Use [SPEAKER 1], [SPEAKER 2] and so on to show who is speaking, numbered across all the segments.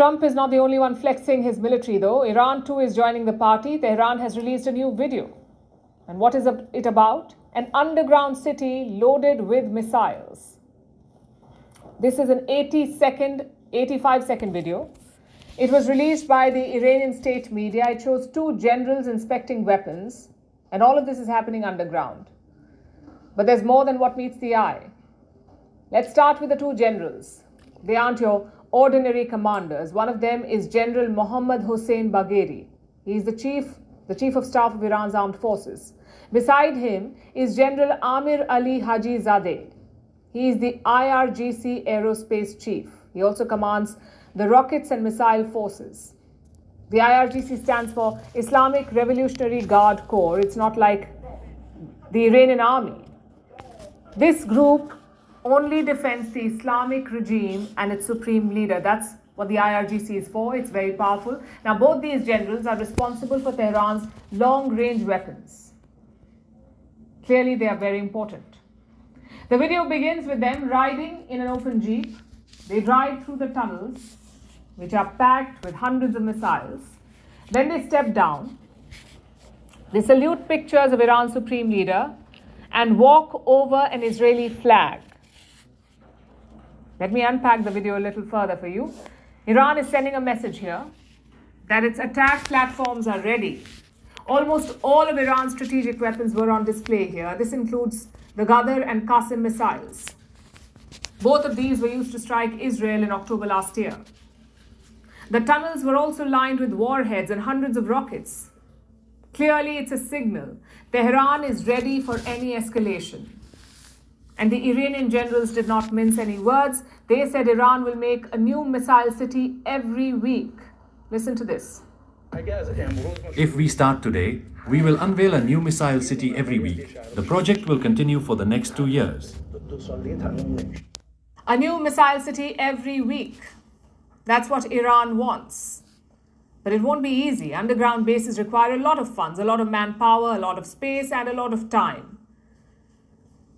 [SPEAKER 1] Trump is not the only one flexing his military, though. Iran, too, is joining the party. Tehran has released a new video. And what is it about? An underground city loaded with missiles. This is an 85-second video. It was released by the Iranian state media. It shows two generals inspecting weapons. And all of this is happening underground. But there's more than what meets the eye. Let's start with the two generals. They aren't your ordinary commanders. One of them is General Mohammad Hossein Bagheri. He is the chief of staff of Iran's armed forces. Beside him is General Amir Ali Haji Zadeh. He is the IRGC aerospace chief. He also commands the rockets and missile forces. The IRGC stands for Islamic Revolutionary Guard Corps. It's not like the Iranian army. This group only defends the Islamic regime and its supreme leader. That's what the IRGC is for. It's very powerful. Now, both these generals are responsible for Tehran's long-range weapons. Clearly, they are very important. The video begins with them riding in an open jeep. They drive through the tunnels, which are packed with hundreds of missiles. Then they step down. They salute pictures of Iran's supreme leader and walk over an Israeli flag. Let me unpack the video a little further for you. Iran is sending a message here that its attack platforms are ready. Almost all of Iran's strategic weapons were on display here. This includes the Ghadar and Qasim missiles. Both of these were used to strike Israel in October last year. The tunnels were also lined with warheads and hundreds of rockets. Clearly, it's a signal. Tehran is ready for any escalation. And the Iranian generals did not mince any words. They said Iran will make a new missile city every week. Listen to this.
[SPEAKER 2] If we start today, we will unveil a new missile city every week. The project will continue for the next 2 years.
[SPEAKER 1] A new missile city every week. That's what Iran wants. But it won't be easy. Underground bases require a lot of funds, a lot of manpower, a lot of space, and a lot of time.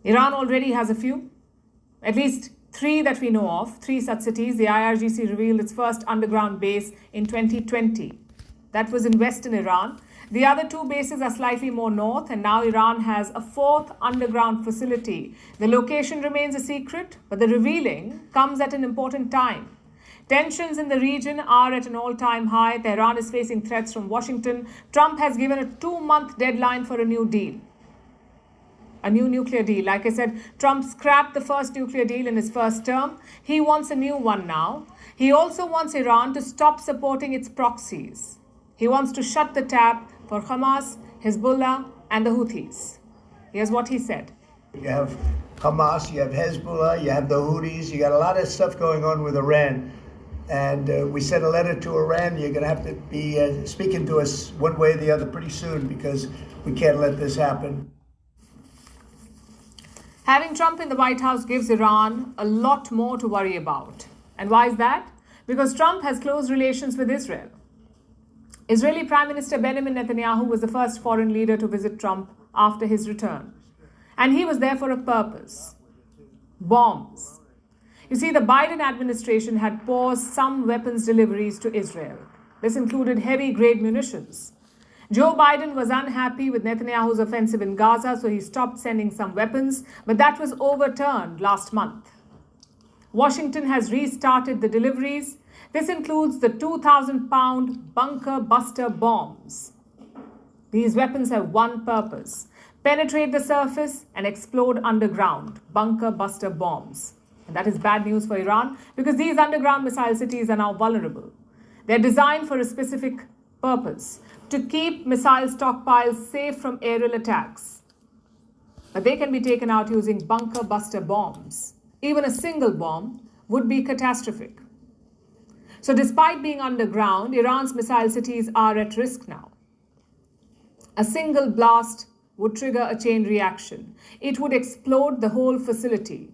[SPEAKER 1] Iran already has a few, at least 3 that we know of, 3 such cities. The IRGC revealed its first underground base in 2020. That was in western Iran. The other 2 bases are slightly more north, and now Iran has a 4th underground facility. The location remains a secret, but the revealing comes at an important time. Tensions in the region are at an all-time high. Tehran is facing threats from Washington. Trump has given a 2-month deadline for a new deal. A new nuclear deal. Like I said, Trump scrapped the first nuclear deal in his first term. He wants a new one now. He also wants Iran to stop supporting its proxies. He wants to shut the tap for Hamas, Hezbollah, and the Houthis. Here's what he said.
[SPEAKER 3] You have Hamas, you have Hezbollah, you have the Houthis, you got a lot of stuff going on with Iran. And we sent a letter to Iran. You're going to have to be speaking to us one way or the other pretty soon because we can't let this happen.
[SPEAKER 1] Having Trump in the White House gives Iran a lot more to worry about. And why is that? Because Trump has close relations with Israel. Israeli Prime Minister Benjamin Netanyahu was the first foreign leader to visit Trump after his return. And he was there for a purpose. Bombs. You see, the Biden administration had paused some weapons deliveries to Israel. This included heavy-grade munitions. Joe Biden was unhappy with Netanyahu's offensive in Gaza, so he stopped sending some weapons, but that was overturned last month. Washington has restarted the deliveries. This includes the 2,000-pound bunker buster bombs. These weapons have one purpose: penetrate the surface and explode underground. Bunker buster bombs. And that is bad news for Iran because these underground missile cities are now vulnerable. They're designed for a specific purpose: to keep missile stockpiles safe from aerial attacks. But they can be taken out using bunker buster bombs. Even a single bomb would be catastrophic. So despite being underground, Iran's missile cities are at risk now. A single blast would trigger a chain reaction. It would explode the whole facility.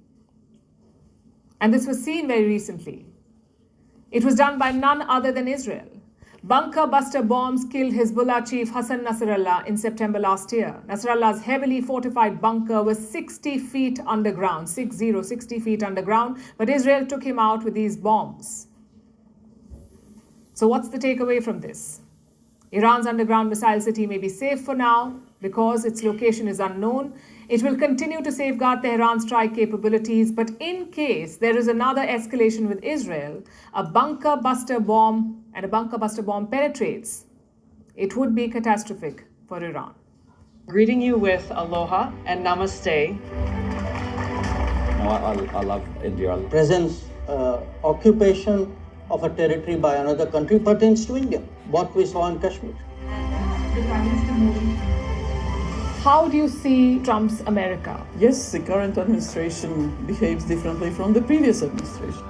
[SPEAKER 1] And this was seen very recently. It was done by none other than Israel. Bunker buster bombs killed Hezbollah chief Hassan Nasrallah in September last year. Nasrallah's heavily fortified bunker was 60 feet underground, 60 feet underground, but Israel took him out with these bombs. So, what's the takeaway from this? Iran's underground missile city may be safe for now because its location is unknown. It will continue to safeguard Tehran's strike capabilities, but in case there is another escalation with Israel, a bunker buster bomb penetrates, it would be catastrophic for Iran.
[SPEAKER 4] Greeting you with aloha and namaste.
[SPEAKER 5] I love India.
[SPEAKER 6] Presence, occupation of a territory by another country pertains to India, what we saw in Kashmir.
[SPEAKER 1] How do you see Trump's America?
[SPEAKER 4] Yes, the current administration behaves differently from the previous administration.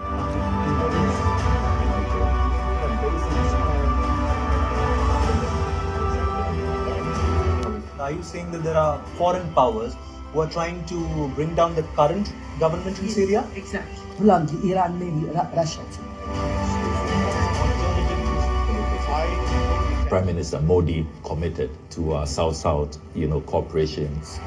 [SPEAKER 7] Are you saying that there are foreign powers who are trying to bring down the current government in Syria?
[SPEAKER 4] Exactly.
[SPEAKER 8] Bluntly, Iran may be Russia too.
[SPEAKER 5] Prime Minister Modi committed to South-South, cooperations.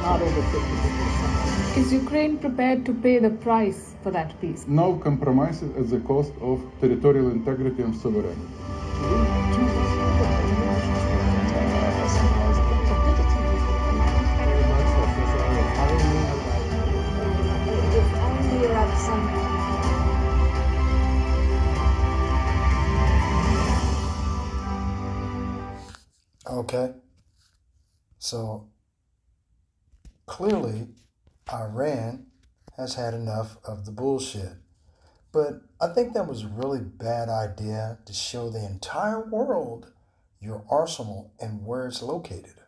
[SPEAKER 8] Not over 50%.
[SPEAKER 1] Is Ukraine prepared to pay the price for that peace?
[SPEAKER 9] No compromises at the cost of territorial integrity and sovereignty.
[SPEAKER 10] Okay, so clearly Iran has had enough of the bullshit. But I think that was a really bad idea to show the entire world your arsenal and where it's located.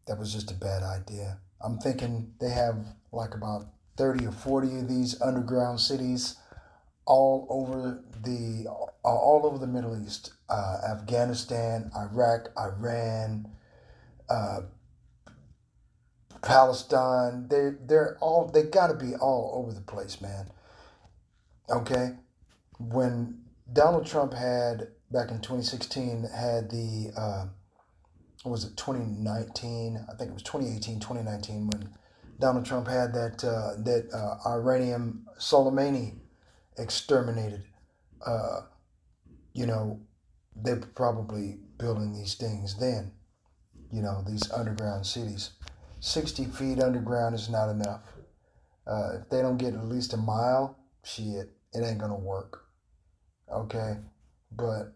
[SPEAKER 10] That was just a bad idea. I'm thinking they have like about 30 or 40 of these underground cities all over the Middle East, Afghanistan, Iraq, Iran, Palestine. They got to be all over the place, man. Okay, when Donald Trump had back in 2016 had the what was it 2019? I think it was 2018, 2019 when Donald Trump had that Iranian Soleimani exterminated. They were probably building these things then. These underground cities. 60 feet underground is not enough. If they don't get at least a mile, shit, it ain't gonna work. Okay, but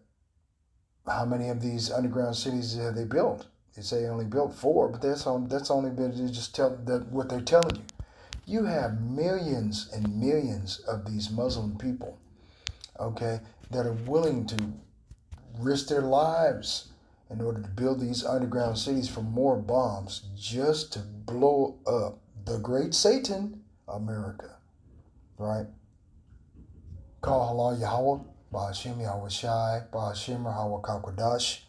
[SPEAKER 10] how many of these underground cities have they built? They say they only built 4, but that's only been to just tell that what they're telling you. You have millions and millions of these Muslim people, okay, that are willing to risk their lives in order to build these underground cities for more bombs just to blow up the great Satan, America, right? Call halal Yahweh, Ba'ashim Yahweh Shai, Ba'ashim Yahweh Kakwadash.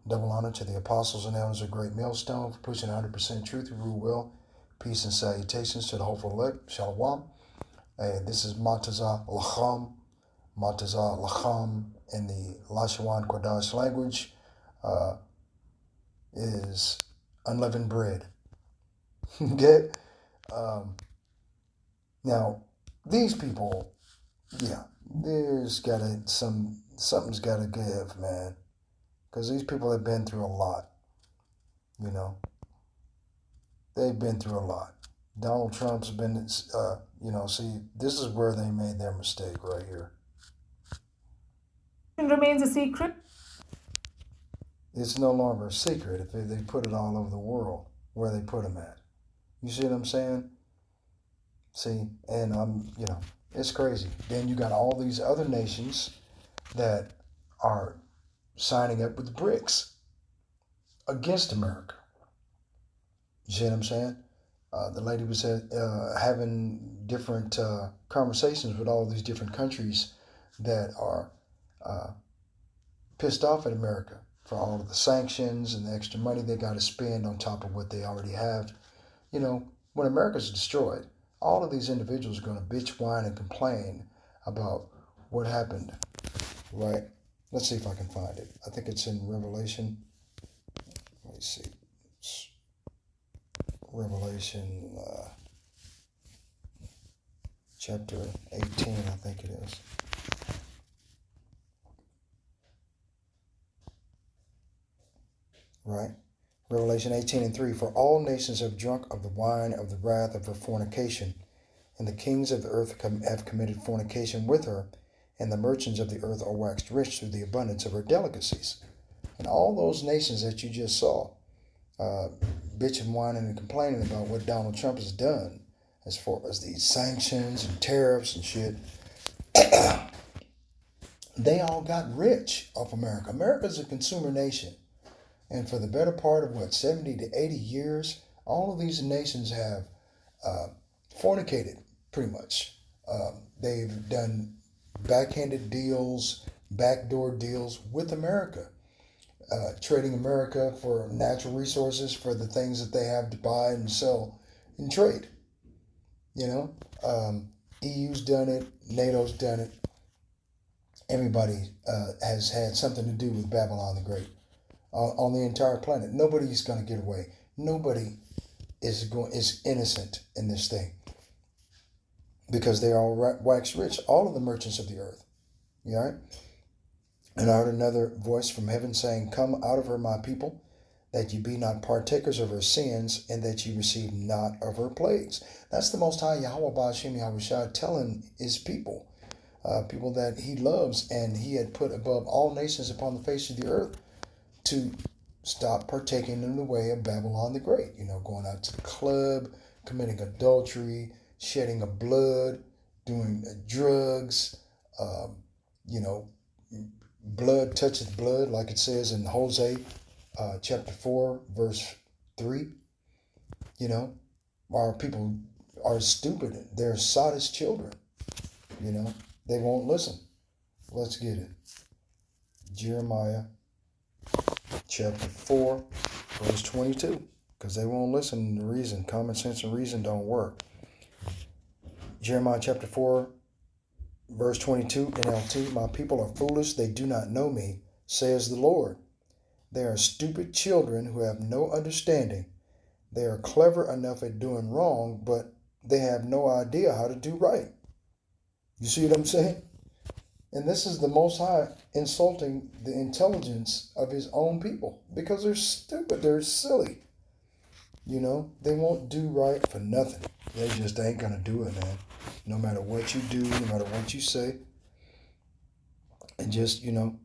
[SPEAKER 10] Double honor to the apostles and elders of Great Millstone for pushing 100% truth through will. Peace and salutations to the hopeful elect. Shalom. This is Mataza Lacham. Mataza Lacham in the Lashawan Kodash language is unleavened bread. Okay? Now, these people, yeah, something's gotta give, man. Because these people have been through a lot. They've been through a lot. Donald Trump's been, see, this is where they made their mistake right here.
[SPEAKER 1] It remains a secret.
[SPEAKER 10] It's no longer a secret if they put it all over the world where they put them at. You see what I'm saying? See, and it's crazy. Then you got all these other nations that are signing up with BRICS against America. You see what I'm saying? The lady was having different conversations with all these different countries that are pissed off at America for all of the sanctions and the extra money they got to spend on top of what they already have. When America's destroyed, all of these individuals are going to bitch, whine, and complain about what happened, right? Let's see if I can find it. I think it's in Revelation. Let me see. Revelation chapter 18, I think it is. Right? Revelation 18:3, for all nations have drunk of the wine of the wrath of her fornication, and the kings of the earth have committed fornication with her, and the merchants of the earth are waxed rich through the abundance of her delicacies. And all those nations that you just saw, bitching, whining, and complaining about what Donald Trump has done as far as these sanctions and tariffs and shit, they all got rich off America. America's a consumer nation. And for the better part of 70 to 80 years, all of these nations have fornicated, pretty much. They've done backhanded deals, backdoor deals with America, trading America for natural resources, for the things that they have to buy and sell and trade. You know, EU's done it, NATO's done it. Everybody has had something to do with Babylon the Great. On the entire planet, nobody's going to get away. Nobody is innocent in this thing, because they all wax rich. All of the merchants of the earth. You all right? And I heard another voice from heaven saying, "Come out of her, my people, that you be not partakers of her sins, and that you receive not of her plagues." That's the Most High Yahweh Ba'ashem Yahushua telling his people, people that he loves and he had put above all nations upon the face of the earth, to stop partaking in the way of Babylon the Great. You know, going out to the club, committing adultery, shedding of blood, doing drugs, you know, blood toucheth blood, like it says in Hosea chapter 4, verse 3. You know, our people are stupid. They're sottish children. You know, they won't listen. Let's get it. Jeremiah chapter 4, verse 22, because they won't listen to reason. Common sense and reason don't work. Jeremiah chapter 4, verse 22, NLT, my people are foolish, they do not know me, says the Lord. They are stupid children who have no understanding. They are clever enough at doing wrong, but they have no idea how to do right. You see what I'm saying? And this is the Most High insulting the intelligence of his own people, because they're stupid, they're silly. You know, they won't do right for nothing. They just ain't going to do it, man. No matter what you do, no matter what you say. And just, you know,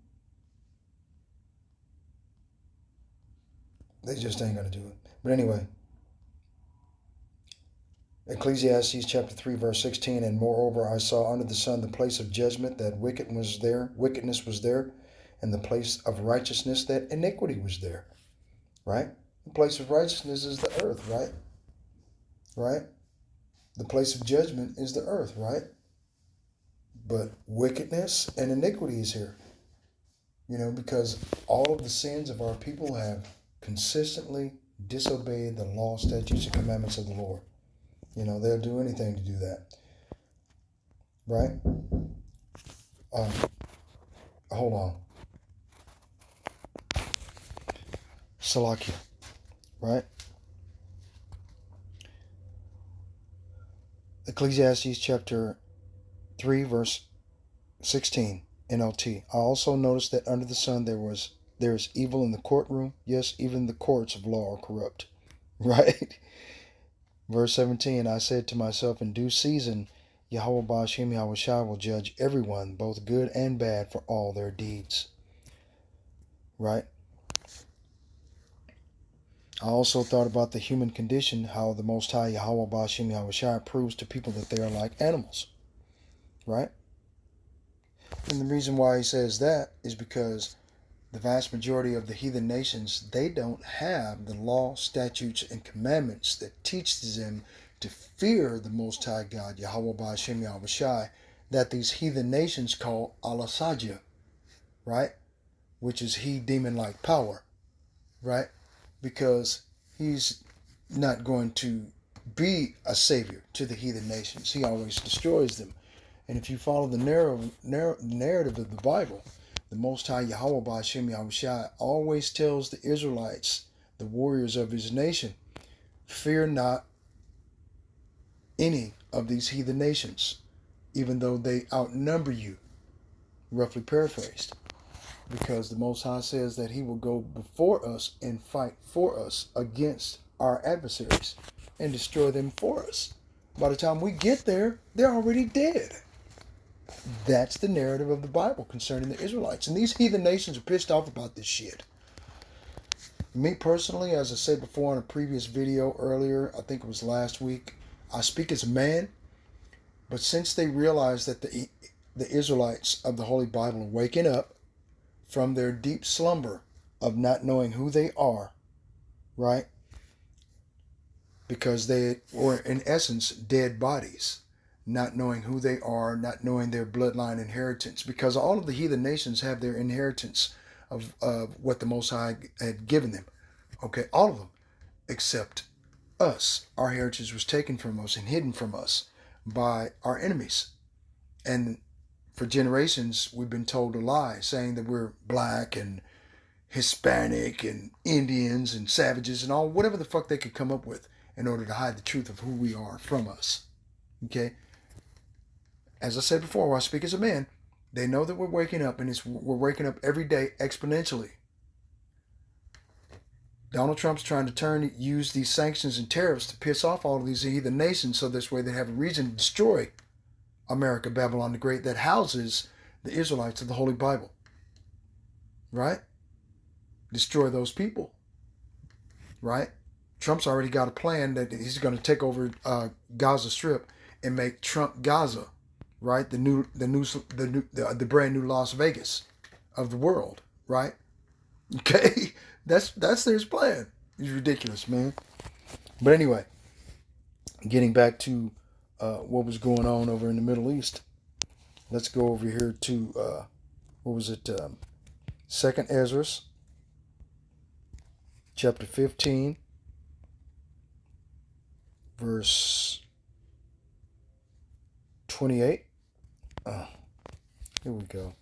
[SPEAKER 10] they just ain't going to do it. But anyway, Ecclesiastes chapter 3, verse 16, and moreover I saw under the sun the place of judgment, that wickedness was there, and the place of righteousness, that iniquity was there. Right? The place of righteousness is the earth, right? Right? The place of judgment is the earth, right? But wickedness and iniquity is here. You know, because all of the sins of our people have consistently disobeyed the law, statutes, and commandments of the Lord. You know, they'll do anything to do that. Right? Hold on. Salakia. Right? Ecclesiastes chapter 3, verse 16, NLT. I also noticed that under the sun there is evil in the courtroom. Yes, even the courts of law are corrupt. Right? Verse 17, I said to myself, in due season, Yahweh Ba'ashem Yahushua will judge everyone, both good and bad, for all their deeds. Right? I also thought about the human condition, how the Most High Yahweh Ba'ashem Yahushua proves to people that they are like animals. Right? And the reason why he says that is because the vast majority of the heathen nations, they don't have the law, statutes, and commandments that teaches them to fear the Most High God, Yahweh Ba'ashem Yahushua, that these heathen nations call Alasaja, right? Which is he demon-like power, right? Because he's not going to be a savior to the heathen nations. He always destroys them. And if you follow the narrative of the Bible, the Most High Yahweh Ba'ashem Yahushua always tells the Israelites, the warriors of his nation, fear not any of these heathen nations. even though they outnumber you, roughly paraphrased. Because the Most High says that he will go before us and fight for us against our adversaries and destroy them for us. By the time we get there, they're already dead. That's the narrative of the Bible concerning the Israelites. And these heathen nations are pissed off about this shit. Me personally, as I said before in a previous video earlier, I think it was last week, I speak as a man. But since they realize that the Israelites of the Holy Bible are waking up from their deep slumber of not knowing who they are, right? Because they were, in essence, dead bodies, not knowing who they are, not knowing their bloodline inheritance. Because all of the heathen nations have their inheritance of what the Most High had given them. Okay, all of them, except us. Our heritage was taken from us and hidden from us by our enemies. And for generations, we've been told a lie, saying that we're black and Hispanic and Indians and savages and all, whatever the fuck they could come up with in order to hide the truth of who we are from us. Okay? As I said before, I speak as a man. They know that we're waking up, and we're waking up every day exponentially. Donald Trump's trying to use these sanctions and tariffs to piss off all of these heathen nations so this way they have a reason to destroy America, Babylon the Great, that houses the Israelites of the Holy Bible. Right? Destroy those people. Right? Trump's already got a plan that he's going to take over Gaza Strip and make Trump Gaza, right? The brand new Las Vegas of the world, right? Okay, that's their plan. It's ridiculous, man. But anyway, getting back to what was going on over in the Middle East, let's go over here to what was it? 2nd Ezra, chapter 15. Verse 28. Here we go.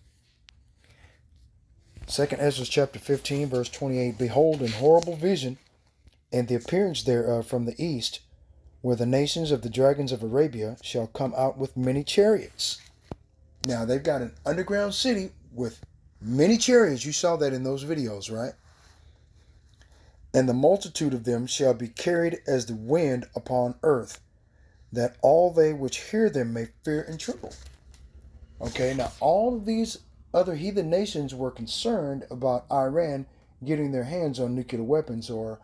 [SPEAKER 10] 2nd Ezra chapter 15, verse 28. Behold, an horrible vision, and the appearance thereof from the east, where the nations of the dragons of Arabia shall come out with many chariots. Now, they've got an underground city with many chariots. You saw that in those videos, right? And the multitude of them shall be carried as the wind upon earth, that all they which hear them may fear and tremble. Okay, now all of these other heathen nations were concerned about Iran getting their hands on nuclear weapons or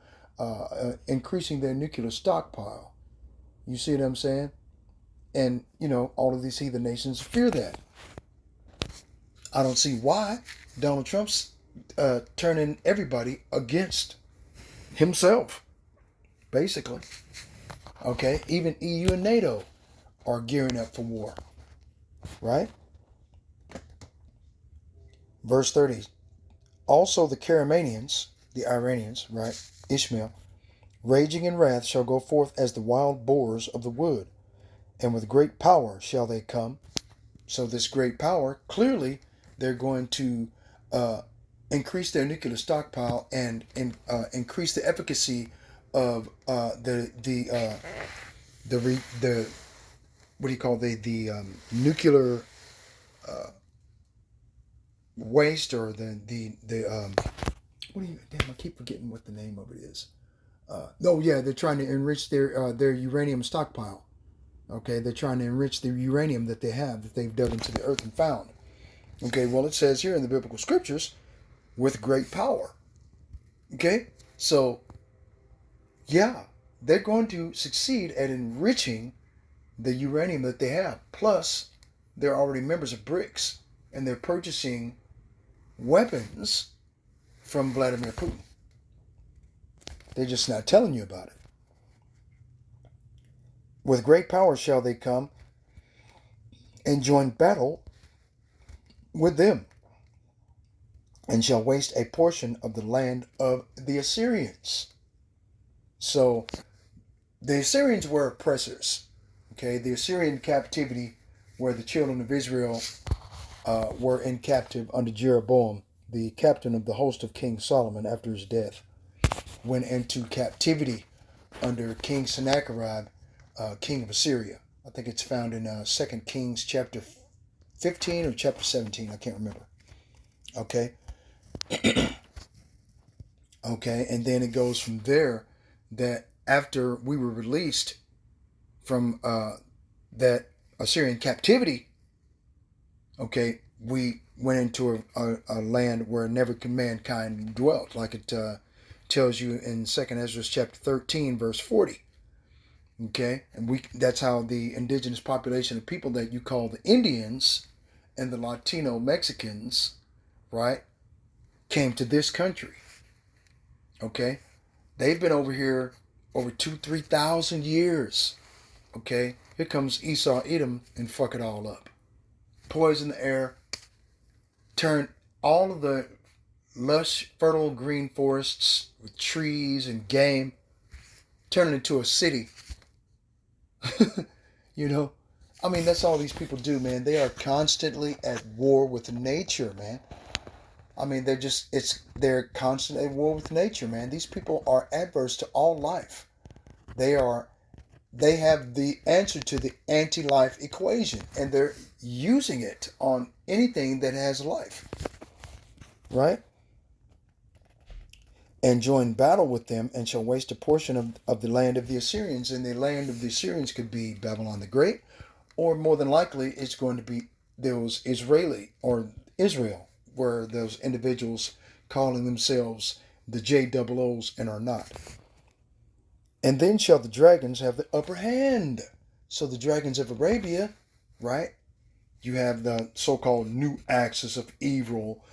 [SPEAKER 10] increasing their nuclear stockpile. You see what I'm saying? And, all of these heathen nations fear that. I don't see why Donald Trump's turning everybody against himself, basically. Okay, even EU and NATO are gearing up for war, right? Verse 30. Also the Caramanians, the Iranians, right, Ishmael, raging in wrath shall go forth as the wild boars of the wood, and with great power shall they come. So this great power, clearly they're going to increase their nuclear stockpile and increase the efficacy of the what do you call the nuclear waste, or the what do you, damn, I keep forgetting what the name of it is. They're trying to enrich their uranium stockpile. Okay, they're trying to enrich the uranium that they have, that they've dug into the earth and found. Okay, well, it says here in the biblical scriptures, with great power. Okay, so yeah, they're going to succeed at enriching the uranium that they have. Plus, they're already members of BRICS, and they're purchasing weapons from Vladimir Putin. They're just not telling you about it. With great power shall they come and join battle with them, and shall waste a portion of the land of the Assyrians. So, the Assyrians were oppressors. Okay, the Assyrian captivity, where the children of Israel were in captive under Jeroboam, the captain of the host of King Solomon after his death, went into captivity under King Sennacherib, king of Assyria. I think it's found in 2 Kings chapter 15 or chapter 17. I can't remember. Okay. Okay. And then it goes from there that after we were released from that Assyrian captivity, okay, we went into a land where never mankind dwelt, like it tells you in 2nd Ezra chapter 13, verse 40. Okay, and that's how the indigenous population of people that you call the Indians and the Latino Mexicans, right, came to this country. Okay, they've been over here over 3,000 years. Okay, here comes Esau, Edom, and fuck it all up. Poison the air, turn all of the lush, fertile green forests with trees and game, turn it into a city. You know, I mean, that's all these people do, man. They are constantly at war with nature, man. I mean, they're constantly at war with nature, man. These people are adverse to all life. They have the answer to the anti-life equation, and they're using it on anything that has life, right? And join battle with them, and shall waste a portion of the land of the Assyrians. And the land of the Assyrians could be Babylon the Great, or more than likely it's going to be those Israeli or Israel, where those individuals calling themselves the JOOs and are not. And then shall the dragons have the upper hand. So the dragons of Arabia, right? You have the so-called new axis of evil,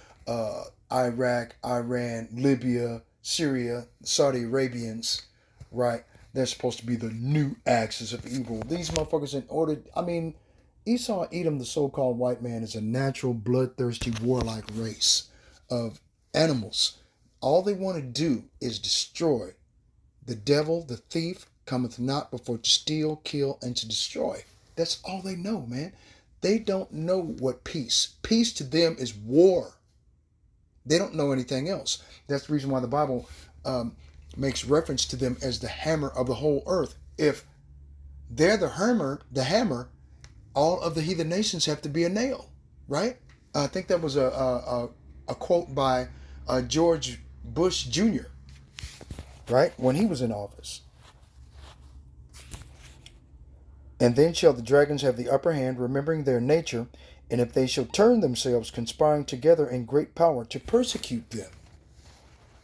[SPEAKER 10] Iraq, Iran, Libya, Syria, Saudi Arabians, right? They're supposed to be the new axis of evil. These motherfuckers, Esau, Edom, the so-called white man, is a natural, bloodthirsty, warlike race of animals. All they want to do is destroy. The devil, the thief, cometh not before to steal, kill, and to destroy. That's all they know, man. They don't know what peace. Peace to them is war. They don't know anything else. That's the reason why the Bible makes reference to them as the hammer of the whole earth. If they're the hammer, all of the heathen nations have to be a nail, right? I think that was a quote by George Bush Jr., right, when he was in office. And then shall the dragons have the upper hand, remembering their nature, and if they shall turn themselves, conspiring together in great power to persecute them.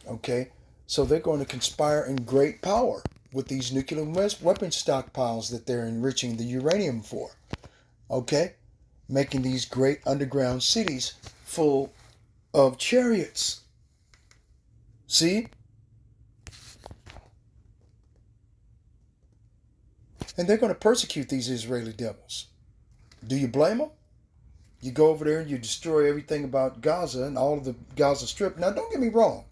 [SPEAKER 10] Okay, so they're going to conspire in great power with these nuclear weapon stockpiles that they're enriching the uranium for. Okay, making these great underground cities full of chariots. See? And they're going to persecute these Israeli devils. Do you blame them? You go over there and you destroy everything about Gaza and all of the Gaza Strip. Now, don't get me wrong.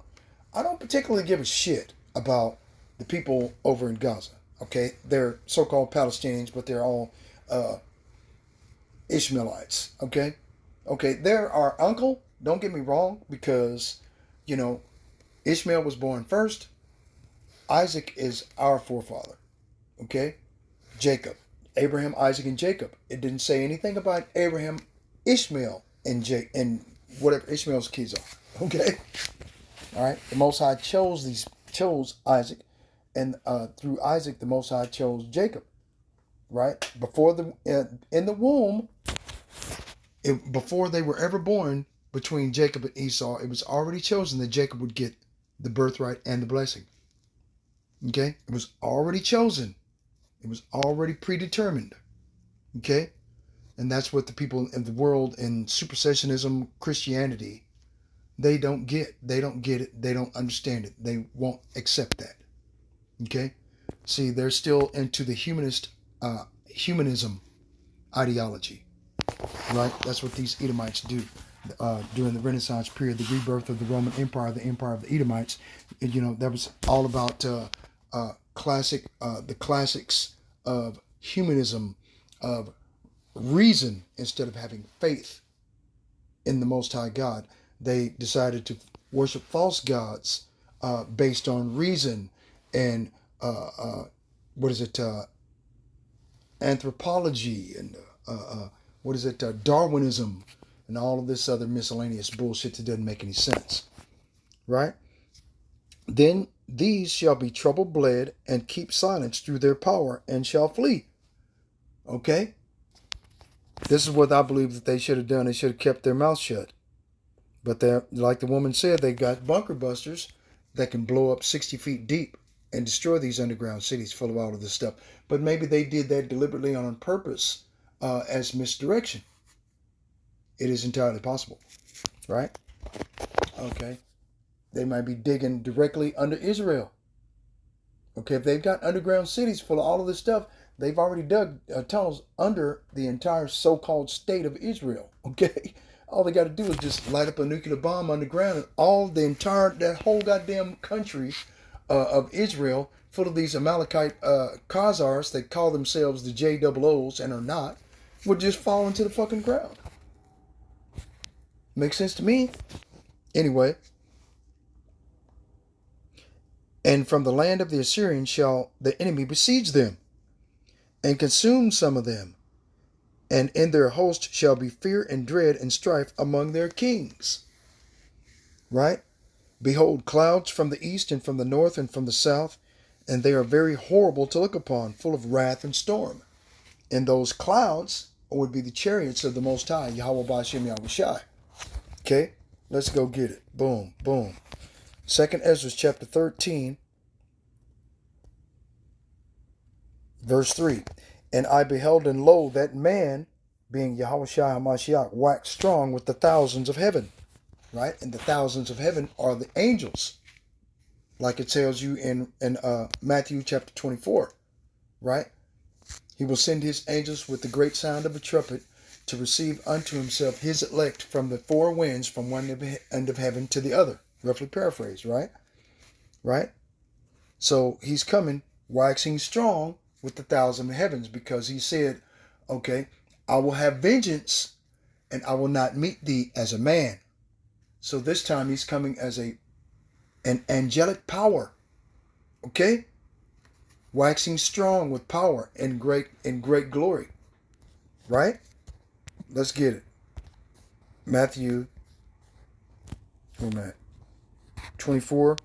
[SPEAKER 10] I don't particularly give a shit about the people over in Gaza. Okay? They're so-called Palestinians, but they're all Ishmaelites. Okay? Okay, they're our uncle. Don't get me wrong, because, Ishmael was born first. Isaac is our forefather. Okay? Jacob. Abraham, Isaac, and Jacob. It didn't say anything about Abraham, Ishmael, and whatever Ishmael's kids are. Okay? All right? The Most High chose Isaac, and through Isaac, the Most High chose Jacob. Right? Before in the womb, before they were ever born, between Jacob and Esau, it was already chosen that Jacob would get the birthright and the blessing. Okay? It was already chosen. It was already predetermined. Okay? And that's what the people in the world in supersessionism Christianity, they don't get. They don't get it. They don't understand it. They won't accept that. Okay? See, they're still into the humanism ideology. Right? That's what these Edomites do. During the Renaissance period, the rebirth of the Roman Empire, the empire of the Edomites, that was all about the classics of humanism, of reason, instead of having faith in the Most High God. They decided to worship false gods based on reason and anthropology and what is it, Darwinism, and all of this other miscellaneous bullshit that doesn't make any sense, right? Then these shall be trouble-bled and keep silence through their power and shall flee. Okay? This is what I believe that they should have done. They should have kept their mouth shut. But they're, like the woman said, they got bunker busters that can blow up 60 feet deep and destroy these underground cities full of all of this stuff. But maybe they did that deliberately on purpose as misdirection. It is entirely possible, right? Okay. They might be digging directly under Israel. Okay, if they've got underground cities full of all of this stuff, they've already dug tunnels under the entire so-called state of Israel. Okay, all they got to do is just light up a nuclear bomb underground, and that whole goddamn country of Israel, full of these Amalekite Khazars that call themselves the JOOs and are not, would just fall into the fucking ground. Makes sense to me. Anyway. And from the land of the Assyrians shall the enemy besiege them, and consume some of them. And in their host shall be fear and dread and strife among their kings. Right? Behold, clouds from the east and from the north and from the south, and they are very horrible to look upon, full of wrath and storm. And those clouds would be the chariots of the Most High, Yahweh Ba'ashem Yahweh Shai. Okay? Let's go get it. Boom, boom. 2nd Ezra chapter 13, verse 3. And I beheld, and lo, that man, being Yahweh Shai HaMashiach, waxed strong with the thousands of heaven. Right? And the thousands of heaven are the angels. Like it tells you in Matthew chapter 24. Right? He will send his angels with the great sound of a trumpet to receive unto himself his elect from the four winds, from one end of heaven to the other. Roughly paraphrased, right? Right? So he's coming, waxing strong with the thousand heavens, because he said, okay, I will have vengeance, and I will not meet thee as a man. So this time he's coming as an angelic power. Okay? Waxing strong with power and great glory. Right? Let's get it. Matthew, where am I at? 24,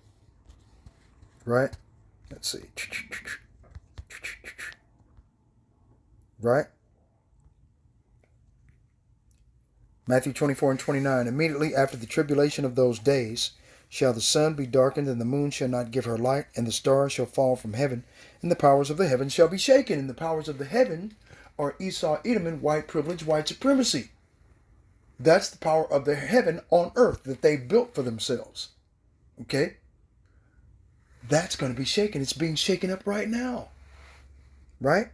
[SPEAKER 10] right? Let's see. Right? Matthew 24 and 29. Immediately after the tribulation of those days shall the sun be darkened, and the moon shall not give her light, and the stars shall fall from heaven, and the powers of the heaven shall be shaken. And the powers of the heaven are Esau, Edom, and white privilege, white supremacy. That's the power of the heaven on earth that they built for themselves. Okay? That's going to be shaken. It's being shaken up right now. Right?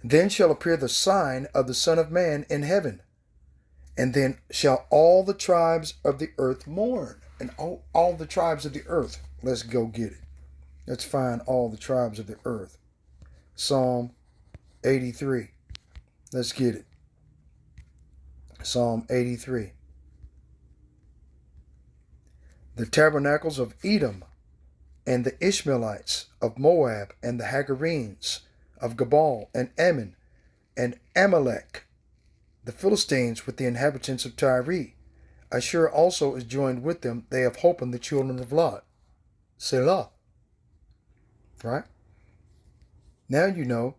[SPEAKER 10] Then shall appear the sign of the Son of Man in heaven. And then shall all the tribes of the earth mourn. And all the tribes of the earth. Let's go get it. Let's find all the tribes of the earth. Psalm 83. Let's get it. Psalm 83. The tabernacles of Edom, and the Ishmaelites of Moab, and the Hagarenes of Gabal, and Ammon, and Amalek, the Philistines with the inhabitants of Tyre. Ashur also is joined with them. They have hope in the children of Lot. Selah. Right? Now you know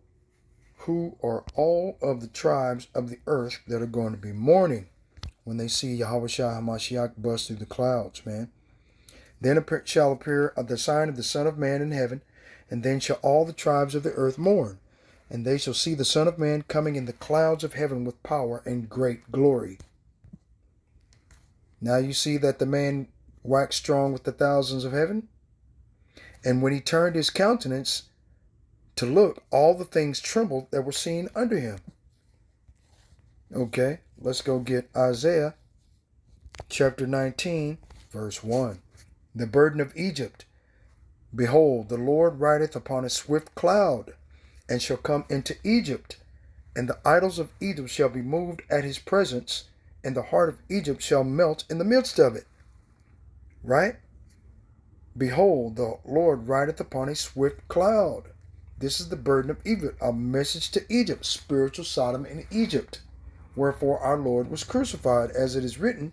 [SPEAKER 10] who are all of the tribes of the earth that are going to be mourning when they see Yahweh Shai HaMashiach bust through the clouds, man. Then shall appear the sign of the Son of Man in heaven, and then shall all the tribes of the earth mourn, and they shall see the Son of Man coming in the clouds of heaven with power and great glory. Now you see that the man waxed strong with the thousands of heaven, and when he turned his countenance to look, all the things trembled that were seen under him. Okay, let's go get Isaiah chapter 19, verse 1. The burden of Egypt. Behold, the Lord rideth upon a swift cloud, and shall come into Egypt, and the idols of Egypt shall be moved at his presence, and the heart of Egypt shall melt in the midst of it. Right? Behold, the Lord rideth upon a swift cloud. This is the burden of Egypt, a message to Egypt, spiritual Sodom in Egypt. Wherefore our Lord was crucified, as it is written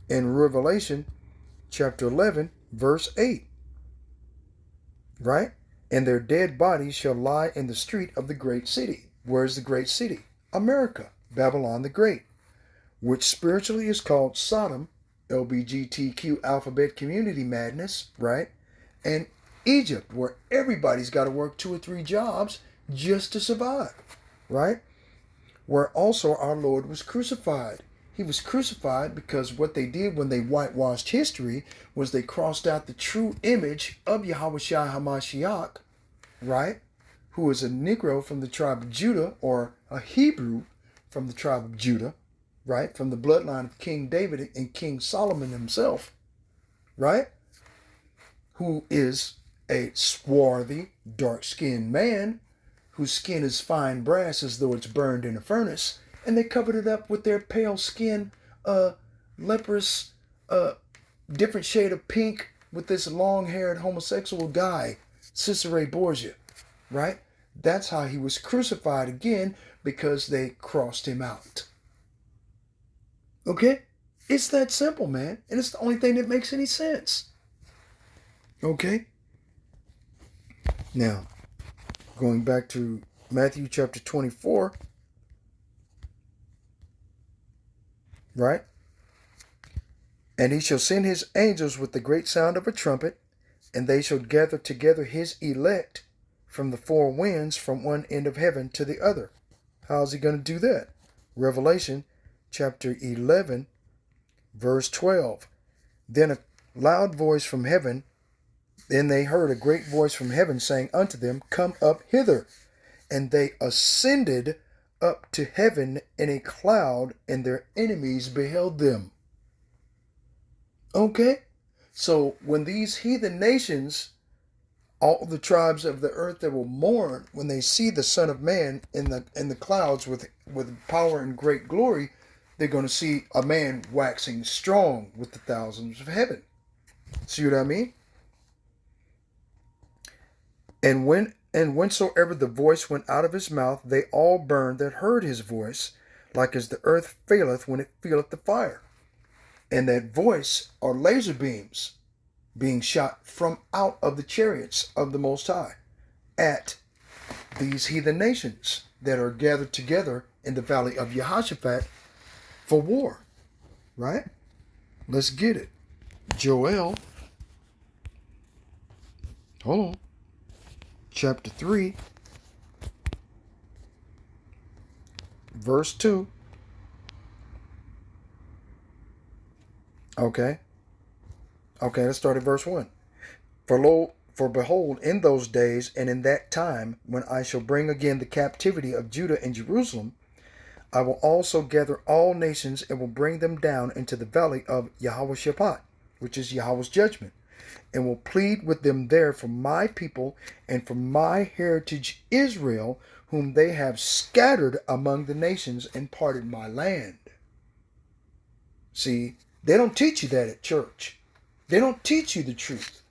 [SPEAKER 10] in Revelation chapter 11, verse 8. Right? And their dead bodies shall lie in the street of the great city. Where is the great city? America, Babylon the Great, which spiritually is called Sodom, LBGTQ alphabet community madness, right? And Egypt, where everybody's got to work 2 or 3 jobs just to survive, right? Where also our Lord was crucified. He was crucified because what they did when they whitewashed history was they crossed out the true image of Yahushua HaMashiach, right? Who is a Negro from the tribe of Judah, or a Hebrew from the tribe of Judah, right? From the bloodline of King David and King Solomon himself, right? Who is a swarthy, dark-skinned man whose skin is fine brass as though it's burned in a furnace, and they covered it up with their pale skin, leprous, different shade of pink with this long-haired homosexual guy, Cesare Borgia, right? That's how he was crucified again, because they crossed him out. Okay? It's that simple, man. And it's the only thing that makes any sense. Okay? Now, going back to Matthew chapter 24, right? And he shall send his angels with the great sound of a trumpet, and they shall gather together his elect from the 4 winds, from one end of heaven to the other. How's he going to do that? Revelation chapter 11, verse 12. Then a loud voice from heaven, then they heard a great voice from heaven saying unto them, Come up hither. And they ascended up to heaven in a cloud, and their enemies beheld them. Okay? So when these heathen nations, all the tribes of the earth that will mourn when they see the Son of Man in the clouds with power and great glory, they're going to see a man waxing strong with the thousands of heaven. See what I mean? And whensoever the voice went out of his mouth, they all burned that heard his voice, like as the earth faileth when it feeleth the fire. And that voice are laser beams being shot from out of the chariots of the Most High at these heathen nations that are gathered together in the valley of Jehoshaphat for war. Right? Let's get it. Joel. Hold on. Chapter 3, verse 2. Okay, let's start at verse 1. For behold, in those days and in that time, when I shall bring again the captivity of Judah and Jerusalem, I will also gather all nations and will bring them down into the valley of Jehoshaphat, which is Yahweh's judgment, and will plead with them there for my people and for my heritage Israel, whom they have scattered among the nations and parted my land. See, they don't teach you that at church. They don't teach you the truth.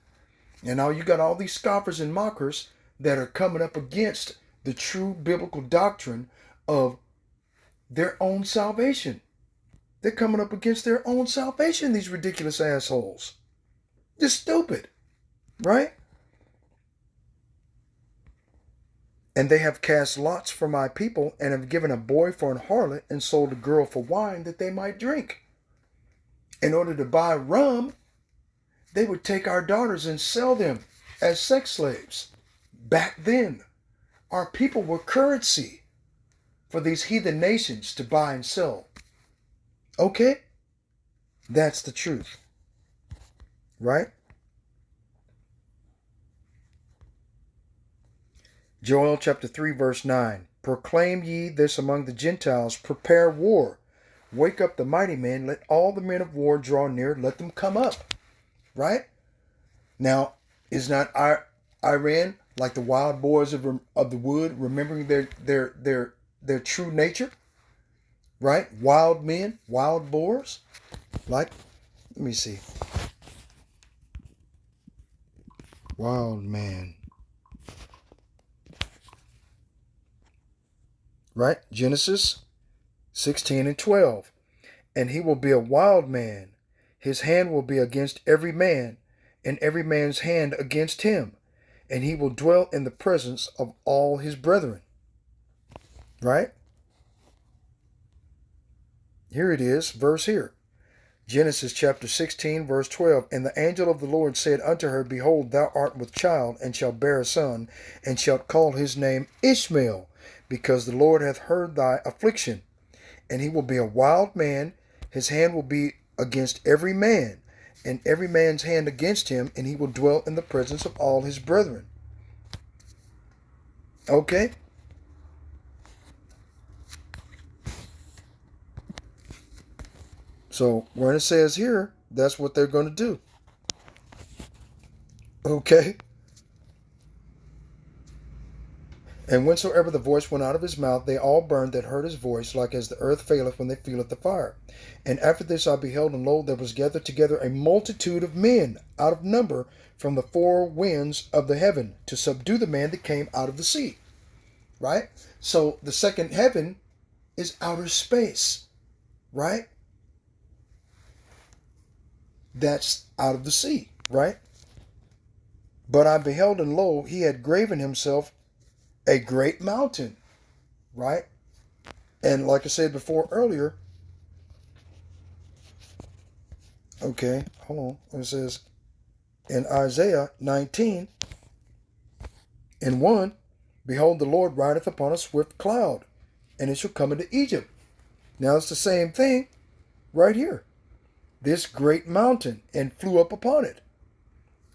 [SPEAKER 10] And now you got all these scoffers and mockers that are coming up against the true biblical doctrine of their own salvation. They're coming up against their own salvation, these ridiculous assholes. They're stupid, right? And they have cast lots for my people, and have given a boy for an harlot, and sold a girl for wine that they might drink. In order to buy rum, they would take our daughters and sell them as sex slaves. Back then, our people were currency for these heathen nations to buy and sell. Okay? That's the truth. Right? Joel chapter 3 verse 9. Proclaim ye this among the Gentiles, prepare war. Wake up the mighty men, let all the men of war draw near, let them come up. Right? Now, is not Iran like the wild boars of the wood, remembering their true nature? Right? Wild men, wild boars. Like, let me see. Wild man. right? Genesis 16 and 12. And he will be a wild man. His hand will be against every man, and every man's hand against him. And he will dwell in the presence of all his brethren. Right? Here it is, verse here. Genesis chapter 16, verse 12. And the angel of the Lord said unto her, Behold, thou art with child, and shalt bear a son, and shalt call his name Ishmael, because the Lord hath heard thy affliction. And he will be a wild man, his hand will be against every man, and every man's hand against him, and he will dwell in the presence of all his brethren. Okay? So when it says here, that's what they're going to do. Okay? And whensoever the voice went out of his mouth, they all burned that heard his voice, like as the earth faileth when they feeleth the fire. And after this I beheld, and lo, there was gathered together a multitude of men out of number from the four winds of the heaven, to subdue the man that came out of the sea. Right? So the second heaven is outer space. Right? That's out of the sea, right? But I beheld, and lo, he had graven himself a great mountain, right? And like I said before earlier, okay, hold on. It says in Isaiah 19 and 1, Behold, the Lord rideth upon a swift cloud, and it shall come into Egypt. Now it's the same thing right here. This great mountain, and flew up upon it.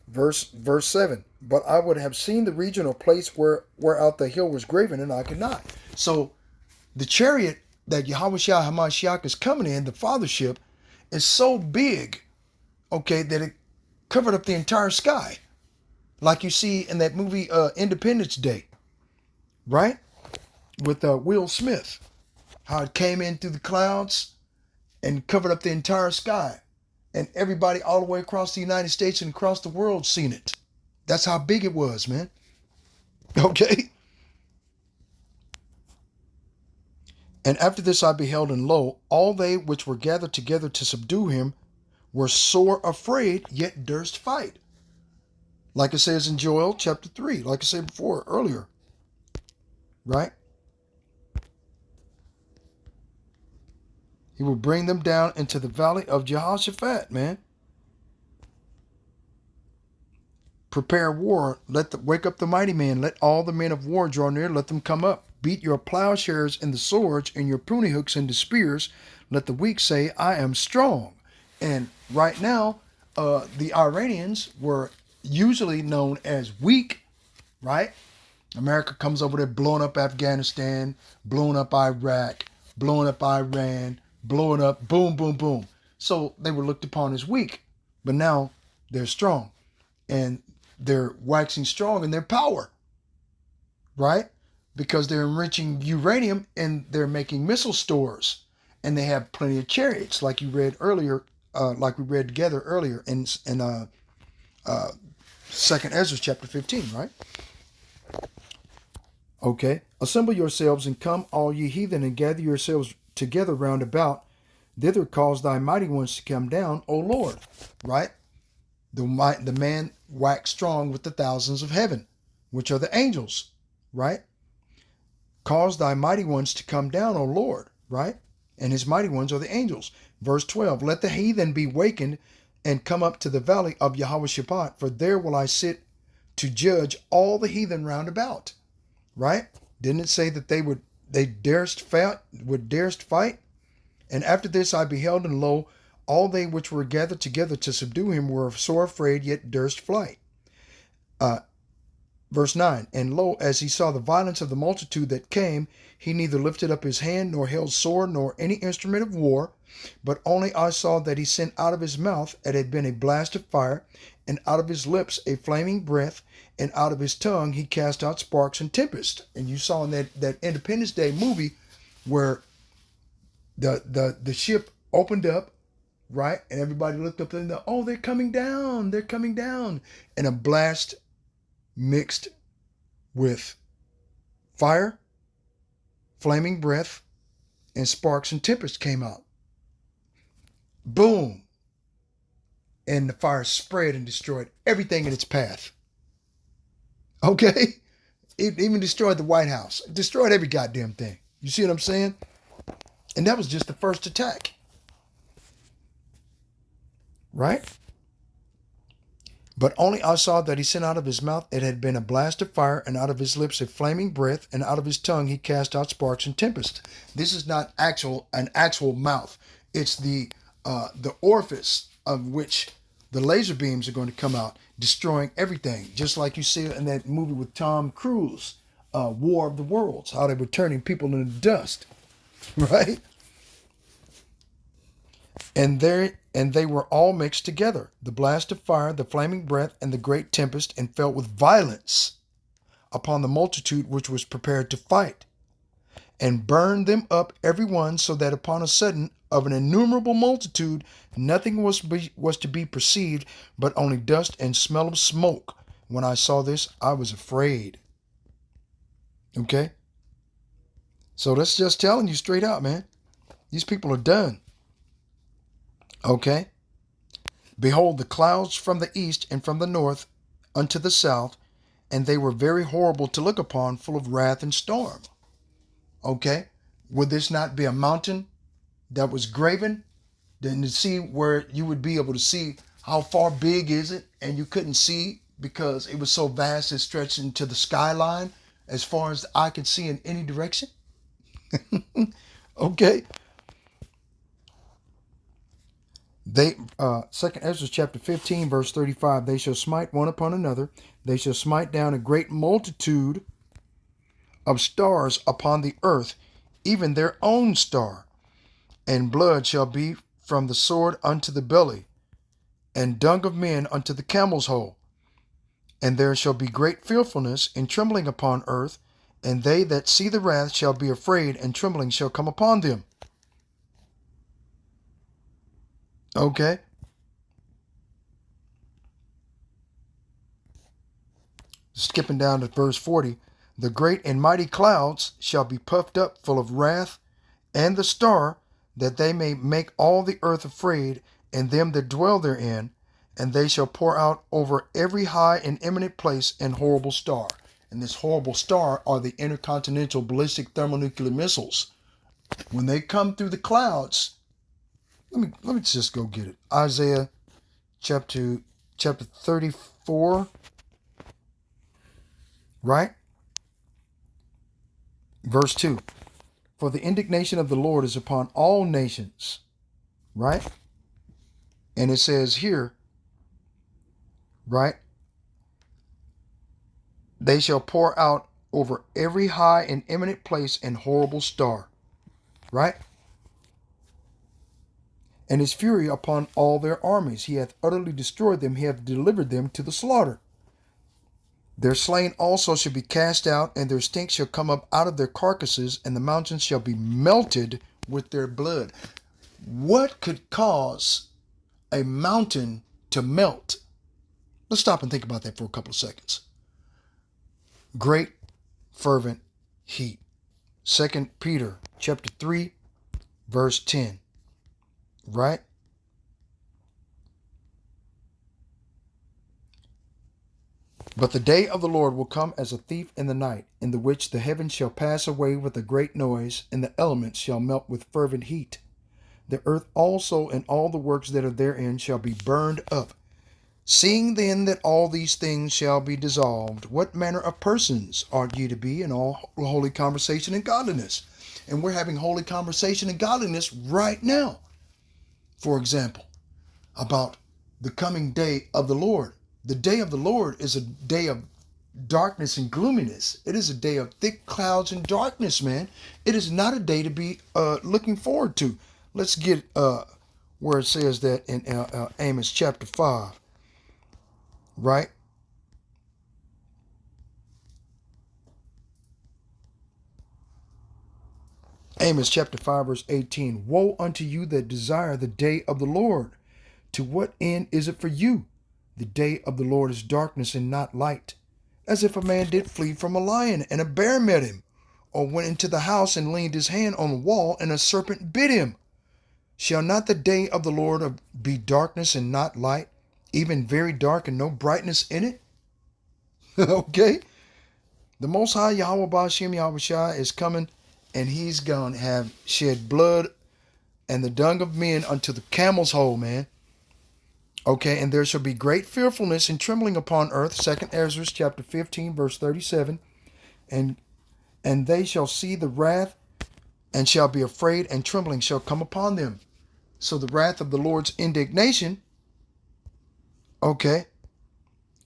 [SPEAKER 10] Verse 7. But I would have seen the region or place whereout the hill was graven, and I could not. So the chariot that Yahushua HaMashiach is coming in, the fathership, is so big, okay, that it covered up the entire sky. Like you see in that movie Independence Day. Right? With Will Smith. How it came in through the clouds and covered up the entire sky. And everybody all the way across the United States and across the world seen it. That's how big it was, man. Okay? And after this I beheld, and lo, all they which were gathered together to subdue him were sore afraid, yet durst fight. Like it says in Joel chapter 3, like I said before, earlier. Right? He will bring them down into the valley of Jehoshaphat, man. Prepare war. Wake up the mighty man. Let all the men of war draw near. Let them come up. Beat your plowshares into swords and your pruning hooks into spears. Let the weak say, I am strong. And right now, the Iranians were usually known as weak, right? America comes over there blowing up Afghanistan, blowing up Iraq, blowing up Iran, blowing up, boom, boom, boom. So they were looked upon as weak, but now they're strong, and they're waxing strong in their power, right? Because they're enriching uranium and they're making missile stores, and they have plenty of chariots, like you read earlier, like we read together earlier in 2nd Ezra chapter 15, right? Okay. Assemble yourselves and come, all ye heathen, and gather yourselves together round about. Thither cause thy mighty ones to come down, O Lord. Right? The man waxed strong with the thousands of heaven, which are the angels. Right? Cause thy mighty ones to come down, O Lord. Right? And his mighty ones are the angels. Verse 12. Let the heathen be wakened and come up to the valley of Jehoshaphat, for there will I sit to judge all the heathen round about. Right? Didn't it say that they would darest fight? And after this I beheld, and lo, all they which were gathered together to subdue him were sore afraid, yet durst flight. Verse 9, and lo, as he saw the violence of the multitude that came, he neither lifted up his hand, nor held sword, nor any instrument of war, but only I saw that he sent out of his mouth, it had been a blast of fire, and out of his lips a flaming breath, and out of his tongue he cast out sparks and tempest. And you saw in that Independence Day movie where the ship opened up, right? And everybody looked up and oh, they're coming down. And a blast mixed with fire, flaming breath, and sparks and tempest came out. Boom. And the fire spread and destroyed everything in its path. Okay? It even destroyed the White House. It destroyed every goddamn thing. You see what I'm saying? And that was just the first attack. Right? But only I saw that he sent out of his mouth, it had been a blast of fire, and out of his lips a flaming breath, and out of his tongue he cast out sparks and tempest. This is not an actual mouth. It's the orifice of which the laser beams are going to come out, destroying everything. Just like you see in that movie with Tom Cruise, War of the Worlds, how they were turning people into dust. Right? And they were all mixed together, the blast of fire, the flaming breath, and the great tempest, and fell with violence upon the multitude which was prepared to fight, and burned them up every one, so that upon a sudden of an innumerable multitude nothing was to be perceived, but only dust and smell of smoke. When I saw this, I was afraid. Okay? So that's just telling you straight out, man. These people are done. Okay? Behold, the clouds from the east and from the north unto the south, and they were very horrible to look upon, full of wrath and storm. Okay? Would this not be a mountain that was graven? Then to see where you would be able to see how far big is it, and you couldn't see because it was so vast it stretched into the skyline as far as the eye could see in any direction. Okay? They 2nd Ezra chapter 15 verse 35, they shall smite one upon another, they shall smite down a great multitude of stars upon the earth, even their own star, and blood shall be from the sword unto the belly, and dung of men unto the camel's hole. And there shall be great fearfulness and trembling upon earth, and they that see the wrath shall be afraid, and trembling shall come upon them. Okay. Skipping down to verse 40. The great and mighty clouds shall be puffed up full of wrath, and the star, that they may make all the earth afraid, and them that dwell therein, and they shall pour out over every high and eminent place an horrible star. And this horrible star are the intercontinental ballistic thermonuclear missiles. When they come through the clouds, let me just go get it. Isaiah chapter 34, right? Verse 2. For the indignation of the Lord is upon all nations, right? And it says here, right? They shall pour out over every high and eminent place an horrible star, right? And his fury upon all their armies. He hath utterly destroyed them. He hath delivered them to the slaughter. Their slain also shall be cast out, and their stink shall come up out of their carcasses, and the mountains shall be melted with their blood. What could cause a mountain to melt? Let's stop and think about that for a couple of seconds. Great fervent heat. 2 Peter chapter 3, verse 10. Right? But the day of the Lord will come as a thief in the night, in the which the heavens shall pass away with a great noise, and the elements shall melt with fervent heat. The earth also and all the works that are therein shall be burned up. Seeing then that all these things shall be dissolved, what manner of persons ought ye to be in all holy conversation and godliness? And we're having holy conversation and godliness right now. For example, about the coming day of the Lord. The day of the Lord is a day of darkness and gloominess. It is a day of thick clouds and darkness, man. It is not a day to be looking forward to. Let's get where it says that in Amos chapter 5. Right? Amos chapter 5 verse 18. Woe unto you that desire the day of the Lord. To what end is it for you? The day of the Lord is darkness and not light. As if a man did flee from a lion and a bear met him, or went into the house and leaned his hand on the wall, and a serpent bit him. Shall not the day of the Lord be darkness and not light, even very dark and no brightness in it? Okay? The Most High Yahweh Ba'ashem Yahushua is coming, and he's going to have shed blood and the dung of men unto the camel's hole, man. Okay, and there shall be great fearfulness and trembling upon earth. 2nd Ezra chapter 15, verse 37. And they shall see the wrath and shall be afraid, and trembling shall come upon them. So the wrath of the Lord's indignation, okay,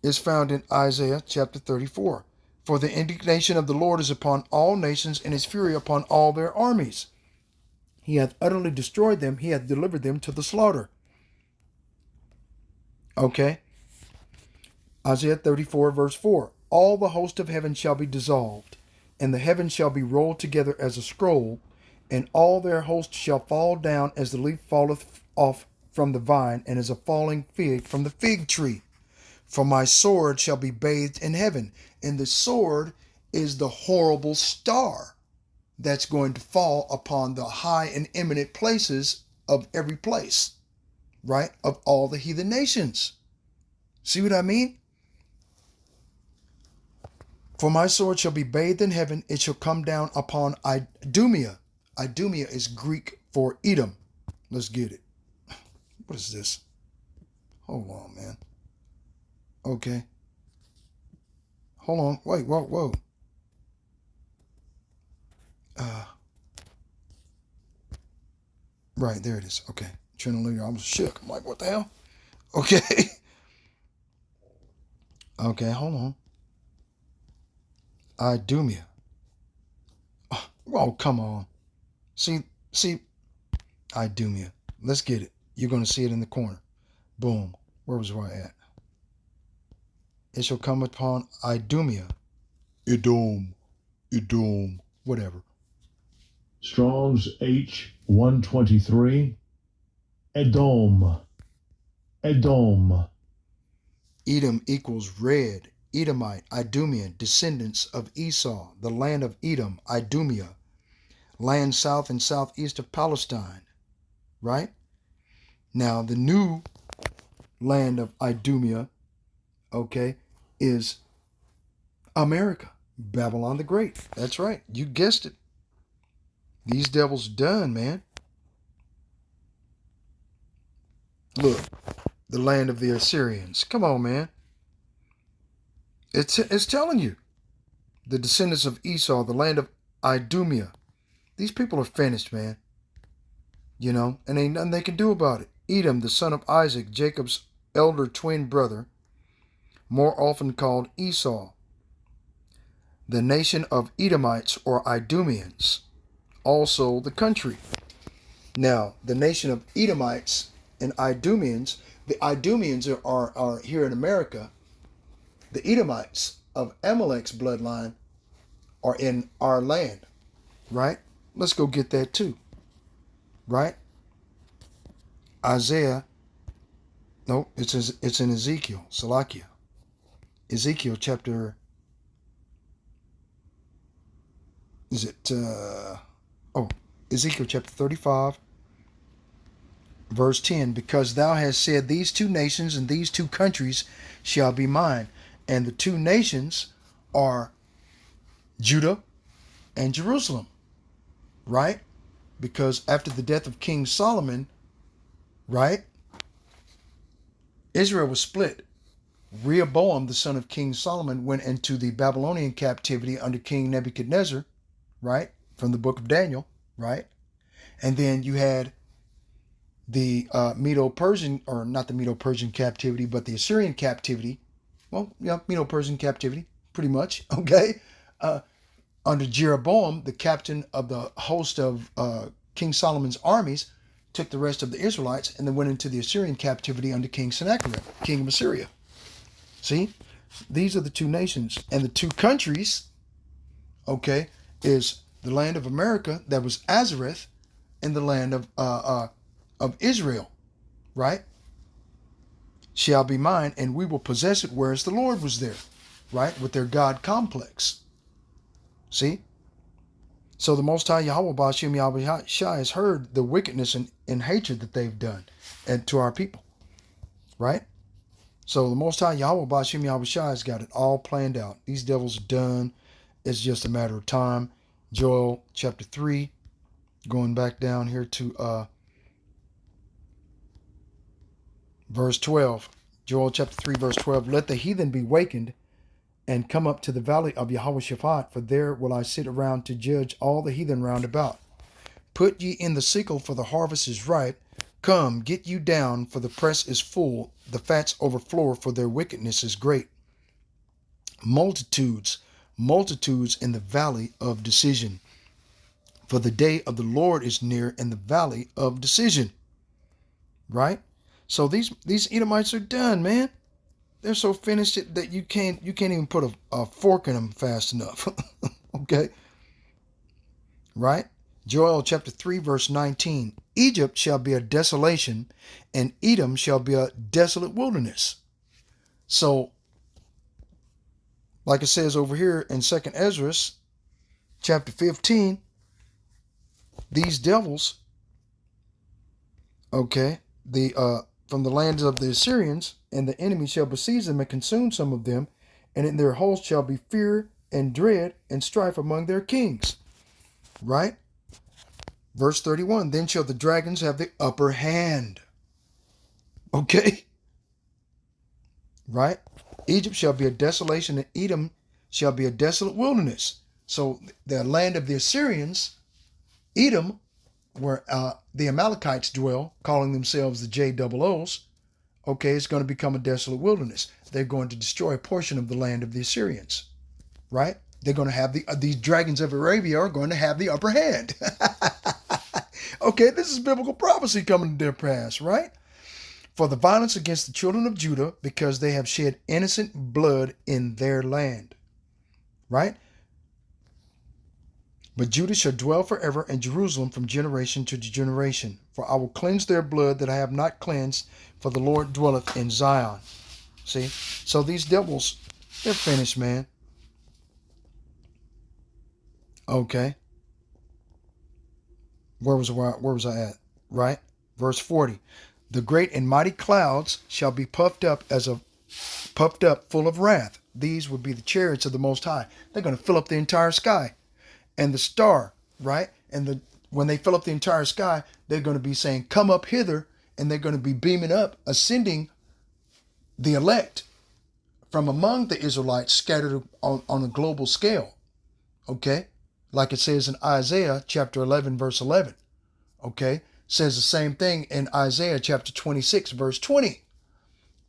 [SPEAKER 10] is found in Isaiah chapter 34. For the indignation of the Lord is upon all nations, and his fury upon all their armies. He hath utterly destroyed them. He hath delivered them to the slaughter. Okay. Isaiah 34 verse 4. All the host of heaven shall be dissolved, and the heavens shall be rolled together as a scroll, and all their hosts shall fall down as the leaf falleth off from the vine, and as a falling fig from the fig tree. For my sword shall be bathed in heaven. And the sword is the horrible star that's going to fall upon the high and eminent places of every place, right? Of all the heathen nations. See what I mean? For my sword shall be bathed in heaven. It shall come down upon Idumea. Idumea is Greek for Edom. Let's get it. What is this? Hold on, man. Okay. Hold on. Wait, whoa. Right, there it is. Okay. Trinity, I was shook. I'm like, what the hell? Okay. Okay, hold on. Idumea. Oh, come on. See, Idumea. Let's get it. You're going to see it in the corner. Boom. Where was I at? It shall come upon Idumea. Edom, whatever.
[SPEAKER 11] Strong's H 123. Edom.
[SPEAKER 10] Edom equals red. Edomite, Idumean, descendants of Esau, the land of Edom, Idumea, land south and southeast of Palestine, right? Now, the new land of Idumea, okay, is America, Babylon the Great. That's right. You guessed it. These devils done, man. Look, the land of the Assyrians. Come on, man. It's telling you. The descendants of Esau, the land of Idumea. These people are finished, man. You know, and ain't nothing they can do about it. Edom, the son of Isaac, Jacob's elder twin brother, more often called Esau. The nation of Edomites or Idumeans. Also the country. Now, the nation of Edomites and Idumeans, the Idumeans are here in America. The Edomites of Amalek's bloodline are in our land, right? Let's go get that too, right? Isaiah, no, it's in Ezekiel, Salakia. Ezekiel chapter, Ezekiel chapter 35, verse 10, because thou hast said, these two nations and these two countries shall be mine. And the two nations are Judah and Jerusalem, right? Because after the death of King Solomon, right, Israel was split. Rehoboam, the son of King Solomon, went into the Babylonian captivity under King Nebuchadnezzar, right, from the book of Daniel, right? And then you had the Medo-Persian, or not the Medo-Persian captivity, but the Assyrian captivity. Well, yeah, Medo-Persian captivity, pretty much, okay? Under Jeroboam, the captain of the host of King Solomon's armies, took the rest of the Israelites and then went into the Assyrian captivity under King Sennacherib, king of Assyria. See? These are the two nations. And the two countries, okay, is the land of America, that was Azareth, and the land of Israel, right? Shall be mine, and we will possess it, whereas the Lord was there, right? With their God complex. See? So the Most High Yahweh Ba'ashem Yahweh Shai has heard the wickedness and hatred that they've done and to our people. Right? So the Most High Yahweh Ba'ashem Yahweh Shai has got it all planned out. These devils are done. It's just a matter of time. Joel chapter 3, going back down here to verse 12. Joel chapter 3, verse 12. Let the heathen be wakened and come up to the valley of Yahweh Shaphat, for there will I sit around to judge all the heathen round about. Put ye in the sickle, for the harvest is ripe. Come, get you down, for the press is full, the fats overflow, for their wickedness is great. Multitudes, multitudes in the valley of decision. For the day of the Lord is near in the valley of decision. Right? So these Edomites are done, man. They're so finished that you can't even put a fork in them fast enough. Okay? Right? Joel chapter 3, verse 19. Egypt shall be a desolation, and Edom shall be a desolate wilderness. So, like it says over here in 2nd Ezra chapter 15, these devils, okay, from the lands of the Assyrians, and the enemy shall besiege them and consume some of them, and in their host shall be fear and dread and strife among their kings. Right? Verse 31, then shall the dragons have the upper hand. Okay? Right? Egypt shall be a desolation, and Edom shall be a desolate wilderness. So the land of the Assyrians, Edom, where the Amalekites dwell, calling themselves the JOOs, okay, it's going to become a desolate wilderness. They're going to destroy a portion of the land of the Assyrians. Right? They're going to have these dragons of Arabia are going to have the upper hand. Okay, this is biblical prophecy coming to their pass, right? For the violence against the children of Judah, because they have shed innocent blood in their land. Right? But Judah shall dwell forever, and Jerusalem from generation to generation. For I will cleanse their blood that I have not cleansed, for the Lord dwelleth in Zion. See? So these devils, they're finished, man. Okay. Where was I at? Right? Verse 40. The great and mighty clouds shall be puffed up full of wrath. These would be the chariots of the Most High. They're going to fill up the entire sky. And the star, right? And when they fill up the entire sky, they're going to be saying, come up hither. And they're going to be beaming up, ascending the elect from among the Israelites scattered on a global scale. Okay? Like it says in Isaiah chapter 11, verse 11. Okay? Says the same thing in Isaiah chapter 26, verse 20.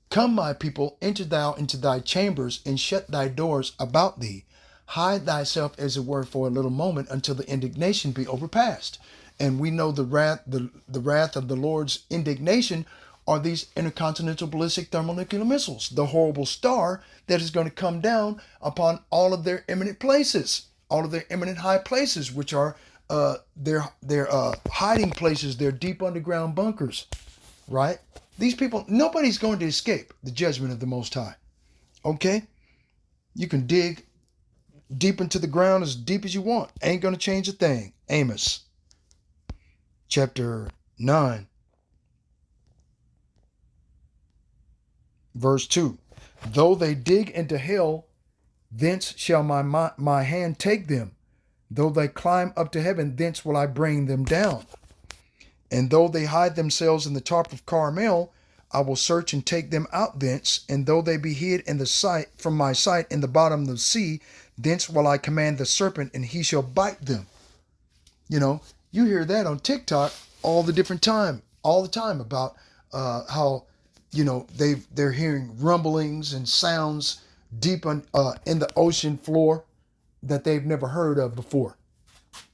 [SPEAKER 10] Come, my people, enter thou into thy chambers, and shut thy doors about thee. Hide thyself, as it were, for a little moment, until the indignation be overpast. And we know the wrath of the Lord's indignation are these intercontinental ballistic thermonuclear missiles, the horrible star that is going to come down upon all of their eminent places, all of their eminent high places, which are their hiding places, their deep underground bunkers, right? These people, nobody's going to escape the judgment of the Most High. Okay? You can dig deep into the ground as deep as you want. Ain't going to change a thing. Amos chapter 9, verse 2. Though they dig into hell, thence shall my hand take them. Though they climb up to heaven, thence will I bring them down. And though they hide themselves in the top of Carmel, I will search and take them out thence. And though they be hid in the sight from my sight in the bottom of the sea, thence will I command the serpent, and he shall bite them. You know, you hear that on TikTok all the time about how, you know, they're hearing rumblings and sounds deep in the ocean floor that they've never heard of before.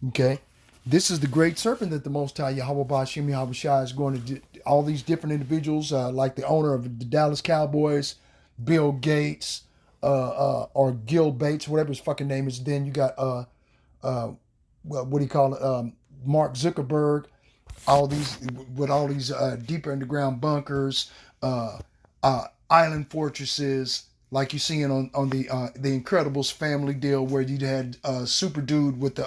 [SPEAKER 10] Okay? This is the great serpent that the Most High Yahweh Ba'ashem Yahweh Shai is going to do. All these different individuals, like the owner of the Dallas Cowboys, Bill Gates, or Gil Bates, whatever his fucking name is. Then you got what do you call it? Mark Zuckerberg. All these deeper underground bunkers, island fortresses, like you see on the Incredibles family deal, where you had super dude with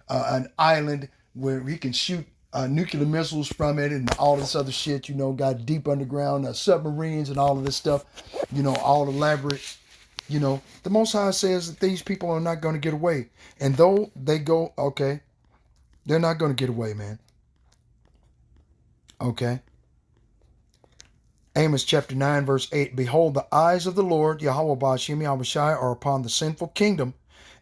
[SPEAKER 10] an island where he can shoot nuclear missiles from it and all this other shit, got deep underground submarines and all of this stuff, all elaborate. The Most High says that these people are not going to get away. And though they go, okay, they're not going to get away, man. Okay. Amos chapter 9, verse 8. Behold, the eyes of the Lord, Yahweh Ba'ashem Yahushai, are upon the sinful kingdom,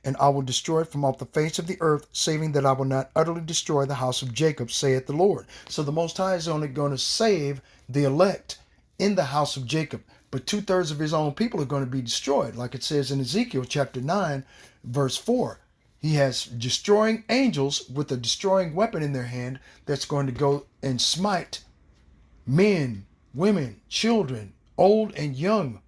[SPEAKER 10] and I will destroy it from off the face of the earth, saving that I will not utterly destroy the house of Jacob, saith the Lord. So the Most High is only going to save the elect in the house of Jacob, but 2/3 of his own people are going to be destroyed, like it says in Ezekiel chapter 9, verse 4. He has destroying angels with a destroying weapon in their hand that's going to go and smite men, women, children, old and young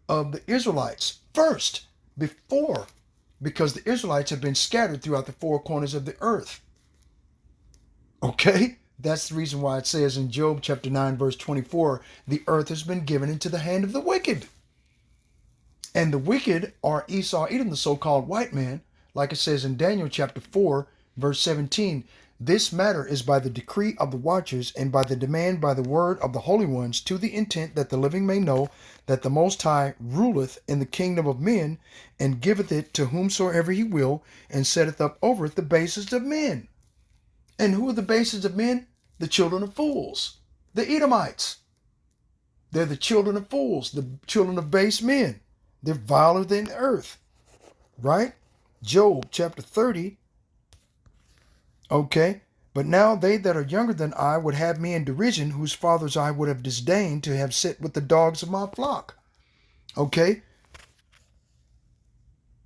[SPEAKER 10] of the Israelites first, because the Israelites have been scattered throughout the four corners of the earth. Okay? That's the reason why it says in Job chapter 9, verse 24, the earth has been given into the hand of the wicked. And the wicked are Esau, Edom, the so-called white man, like it says in Daniel chapter 4, verse 17. This matter is by the decree of the watchers and by the demand by the word of the holy ones, to the intent that the living may know that the Most High ruleth in the kingdom of men, and giveth it to whomsoever he will, and setteth up over it the bases of men. And who are the bases of men? The children of fools, the Edomites. They're the children of fools, the children of base men. They're viler than the earth, right? Job chapter 30. Okay, but now they that are younger than I would have me in derision, whose fathers I would have disdained to have sit with the dogs of my flock. Okay,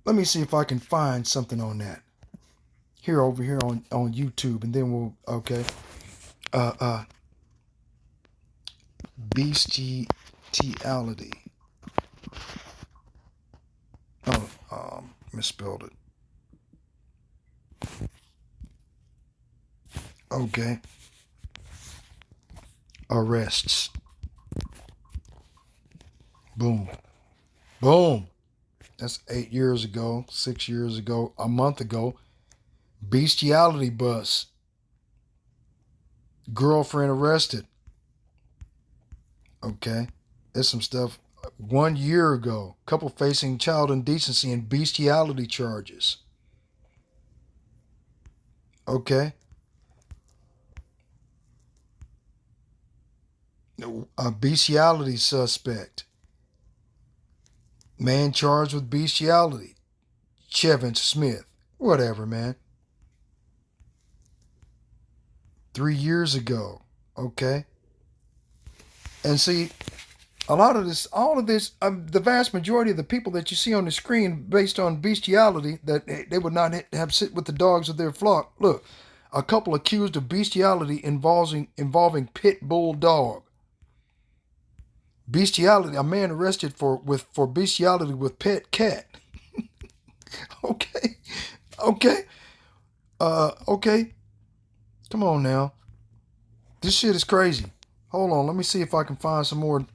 [SPEAKER 10] let me see if I can find something on that. Over here on YouTube, and then we'll, okay. Bestiality. Misspelled it. Okay. Arrests. Boom. Boom. That's 8 years ago, 6 years ago, a month ago. Bestiality bus. Girlfriend arrested. Okay. There's some stuff 1 year ago. Couple facing child indecency and bestiality charges. Okay. A bestiality suspect. Man charged with bestiality. Chevin Smith. Whatever, man. 3 years ago. Okay. And see, all of this, the vast majority of the people that you see on the screen based on bestiality, that they would not have sit with the dogs of their flock. Look, a couple accused of bestiality involving pit bull dog. Bestiality, a man arrested for bestiality with pet cat. Okay. Okay. Okay. Come on now. This shit is crazy. Hold on, let me see if I can find some more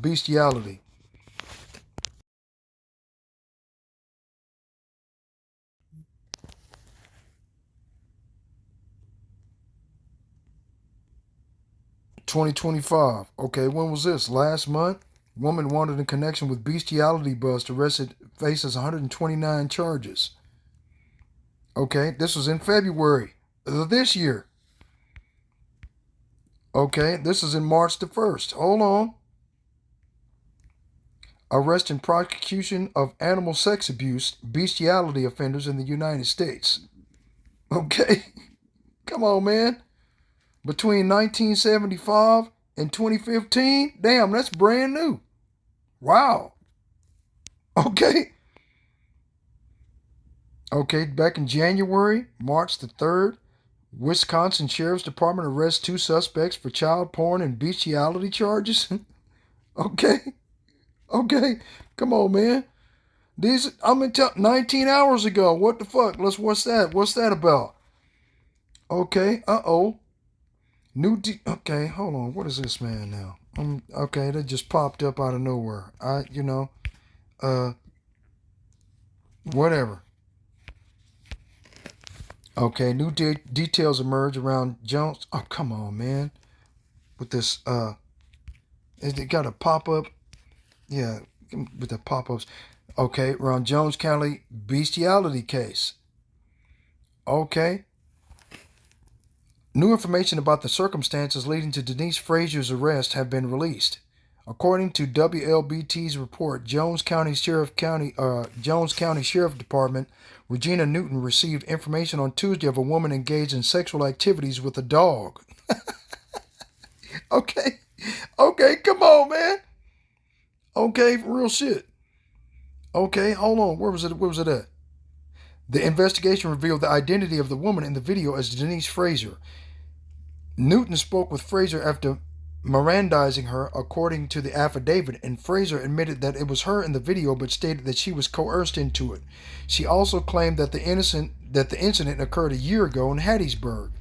[SPEAKER 10] bestiality. $2025. Okay, when was this? Last month? Woman wanted in connection with bestiality bust, arrested, faces 129 charges. Okay, this was in February of this year. Okay, this is in March the 1st. Hold on. Arrest and prosecution of animal sex abuse, bestiality offenders in the United States. Okay, come on, man. Between 1975 and 2015, damn, that's brand new. Wow. Okay. Okay, back in January, March the 3rd, Wisconsin Sheriff's Department arrests 2 suspects for child porn and bestiality charges. Okay. Okay. Come on, man. These, 19 hours ago. What the fuck? What's that? What's that about? Okay. Uh-oh. Okay, hold on. What is this man now? Okay, that just popped up out of nowhere. Whatever. Okay, new details emerge around Jones. Oh, come on, man. With this, it got a pop-up. Yeah, with the pop-ups. Okay, around Jones County bestiality case. Okay. New information about the circumstances leading to Denise Frazier's arrest have been released. According to WLBT's report, Jones County Sheriff Department, Regina Newton received information on Tuesday of a woman engaged in sexual activities with a dog. Okay, come on, man. Okay, real shit. Okay, hold on. Where was it at? The investigation revealed the identity of the woman in the video as Denise Frazier. Newton spoke with Frazier after Mirandizing her, according to the affidavit, and Frazier admitted that it was her in the video, but stated that she was coerced into it. She also claimed that the incident occurred a year ago in Hattiesburg.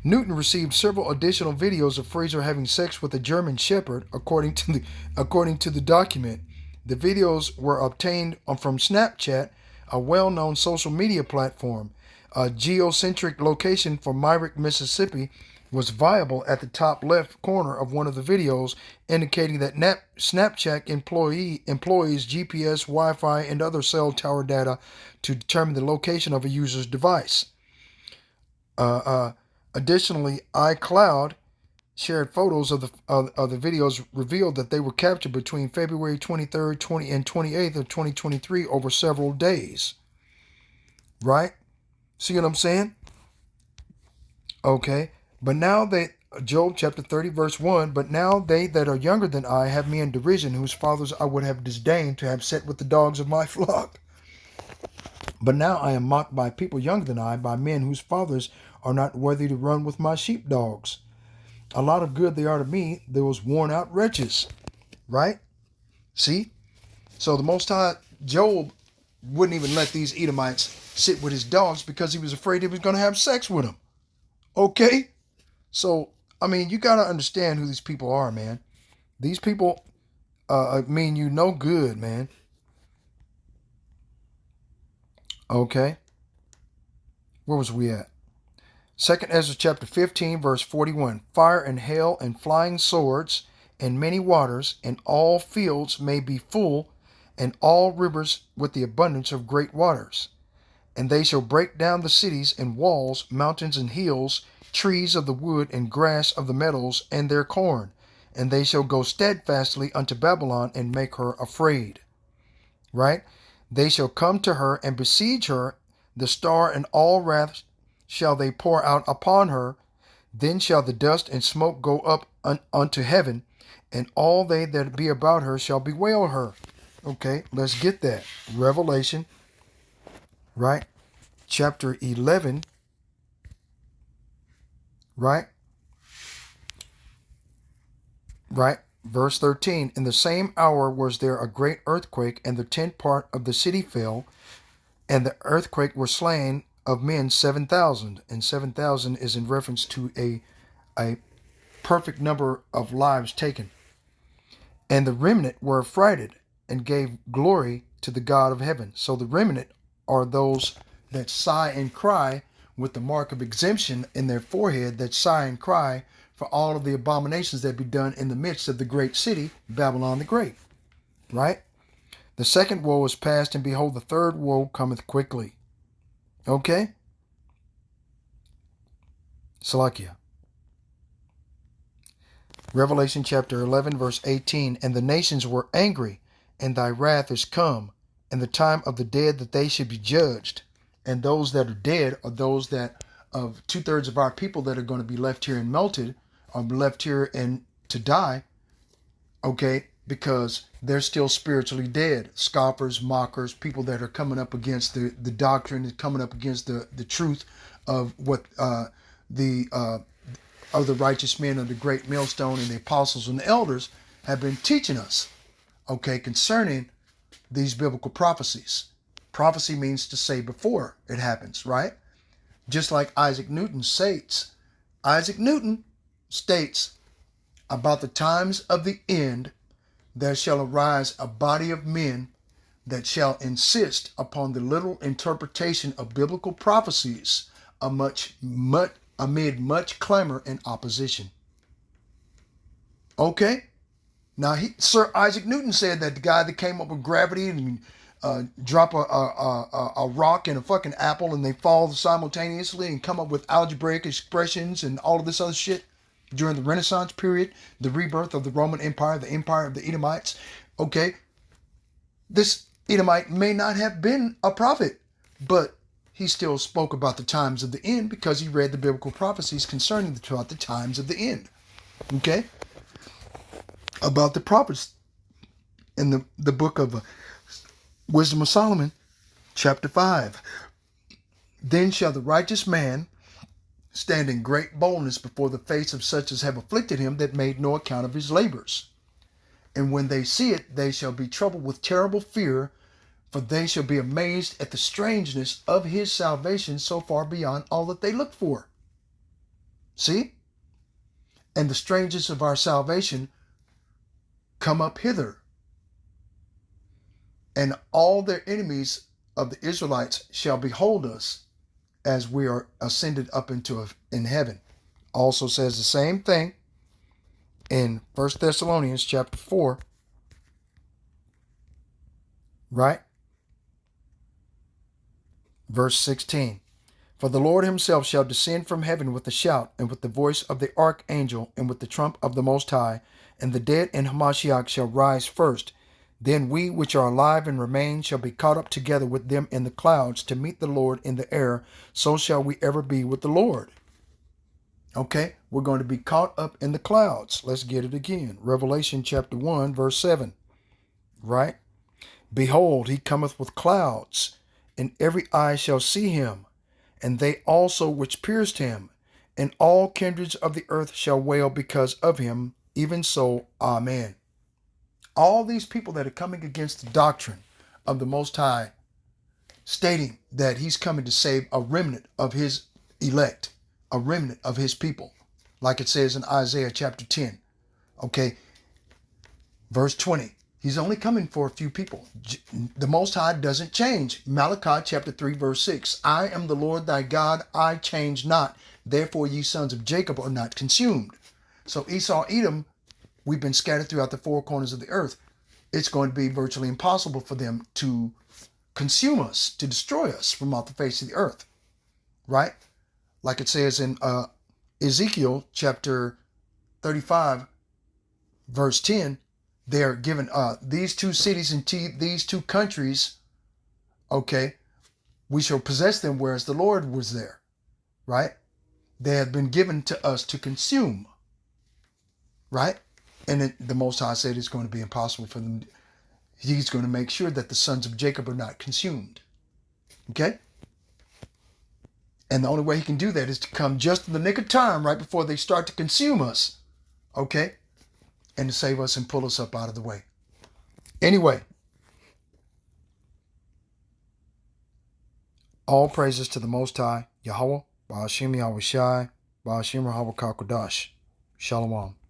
[SPEAKER 10] Newton received several additional videos of Frazier having sex with a German Shepherd, according to the document. The videos were obtained from Snapchat, a well-known social media platform. A geocentric location for Myrick, Mississippi, was viable at the top left corner of one of the videos, indicating that Snapchat employs GPS, Wi-Fi, and other cell tower data to determine the location of a user's device. Additionally, iCloud shared photos of the videos revealed that they were captured between February 23rd and 28th of 2023 over several days. Right? See what I'm saying? Okay. But now Job chapter 30 verse 1, but now they that are younger than I have me in derision, whose fathers I would have disdained to have set with the dogs of my flock. But now I am mocked by people younger than I, by men whose fathers are not worthy to run with my sheepdogs. A lot of good they are to me, those worn out wretches. Right? See? So the Most High, Job wouldn't even let these Edomites sit with his dogs because he was afraid he was going to have sex with them. Okay? So, I mean, you got to understand who these people are, man. These people mean you no good, man. Okay. Where was we at? 2nd Ezra chapter 15, verse 41. Fire and hail and flying swords and many waters and all fields may be full and all rivers with the abundance of great waters. And they shall break down the cities and walls, mountains and hills, trees of the wood and grass of the meadows and their corn. And they shall go steadfastly unto Babylon and make her afraid. Right? They shall come to her and besiege her, the star and all wrath shall they pour out upon her. Then shall the dust and smoke go up unto heaven, and all they that be about her shall bewail her. Okay, let's get that. Revelation, right? Chapter 11, right? Verse 13. In the same hour was there a great earthquake, and the 10th part of the city fell, and the earthquake were slain of men 7,000. And 7,000 is in reference to a perfect number of lives taken. And the remnant were affrighted and gave glory to the God of heaven. So the remnant are those that sigh and cry with the mark of exemption in their forehead, that sigh and cry for all of the abominations that be done in the midst of the great city, Babylon the Great. Right? The second woe is past, and behold, the third woe cometh quickly. Okay? Salakia. Revelation chapter 11, verse 18. And the nations were angry, and thy wrath is come, and the time of the dead that they should be judged. And those that are dead are those that, of 2/3 of our people that are going to be left here and melted, or left here and to die, okay, because they're still spiritually dead. Scoffers, mockers, people that are coming up against the doctrine, coming up against the truth of what the righteous men of the great millstone and the apostles and the elders have been teaching us, okay, concerning these biblical prophecies. Prophecy means to say before it happens, right? Just like Isaac Newton states, about the times of the end, there shall arise a body of men that shall insist upon the literal interpretation of biblical prophecies amid much clamor and opposition. Okay? Now, Sir Isaac Newton said that the guy that came up with gravity and drop a rock and a fucking apple and they fall simultaneously and come up with algebraic expressions and all of this other shit during the Renaissance period, the rebirth of the Roman Empire, the empire of the Edomites. Okay, this Edomite may not have been a prophet, but he still spoke about the times of the end because he read the biblical prophecies concerning the times of the end. Okay, about the prophets in the book of Wisdom of Solomon, chapter 5. Then shall the righteous man stand in great boldness before the face of such as have afflicted him that made no account of his labors. And when they see it, they shall be troubled with terrible fear, for they shall be amazed at the strangeness of his salvation so far beyond all that they look for. See? And the strangeness of our salvation come up hither. And all their enemies of the Israelites shall behold us as we are ascended up in heaven. Also says the same thing in 1 Thessalonians chapter 4. Right? Verse 16. For the Lord himself shall descend from heaven with a shout, and with the voice of the archangel, and with the trump of the Most High, and the dead in Hamashiach shall rise first. Then we which are alive and remain shall be caught up together with them in the clouds to meet the Lord in the air. So shall we ever be with the Lord. Okay, we're going to be caught up in the clouds. Let's get it again. Revelation chapter 1, verse 7. Right? Behold, he cometh with clouds, and every eye shall see him, and they also which pierced him, and all kindreds of the earth shall wail because of him. Even so, amen. All these people that are coming against the doctrine of the Most High, stating that he's coming to save a remnant of his elect, a remnant of his people, like it says in Isaiah chapter 10. Okay, verse 20. He's only coming for a few people. The Most High doesn't change. Malachi chapter 3, verse 6. I am the Lord thy God, I change not. Therefore ye sons of Jacob are not consumed. So Esau, Edom, we've been scattered throughout the four corners of the earth. It's going to be virtually impossible for them to consume us, to destroy us from off the face of the earth. Right? Like it says in Ezekiel chapter 35, verse 10, they are given these two cities and these two countries, okay, we shall possess them, whereas the Lord was there. Right? They have been given to us to consume. Right? And the Most High said it's going to be impossible for them. He's going to make sure that the sons of Jacob are not consumed. Okay? And the only way he can do that is to come just in the nick of time, right before they start to consume us. Okay? And to save us and pull us up out of the way. Anyway. All praises to the Most High, Yahweh, Ba'ashim Yahweh Shai, Ba'ashim Yahweh Kakodash. Shalom.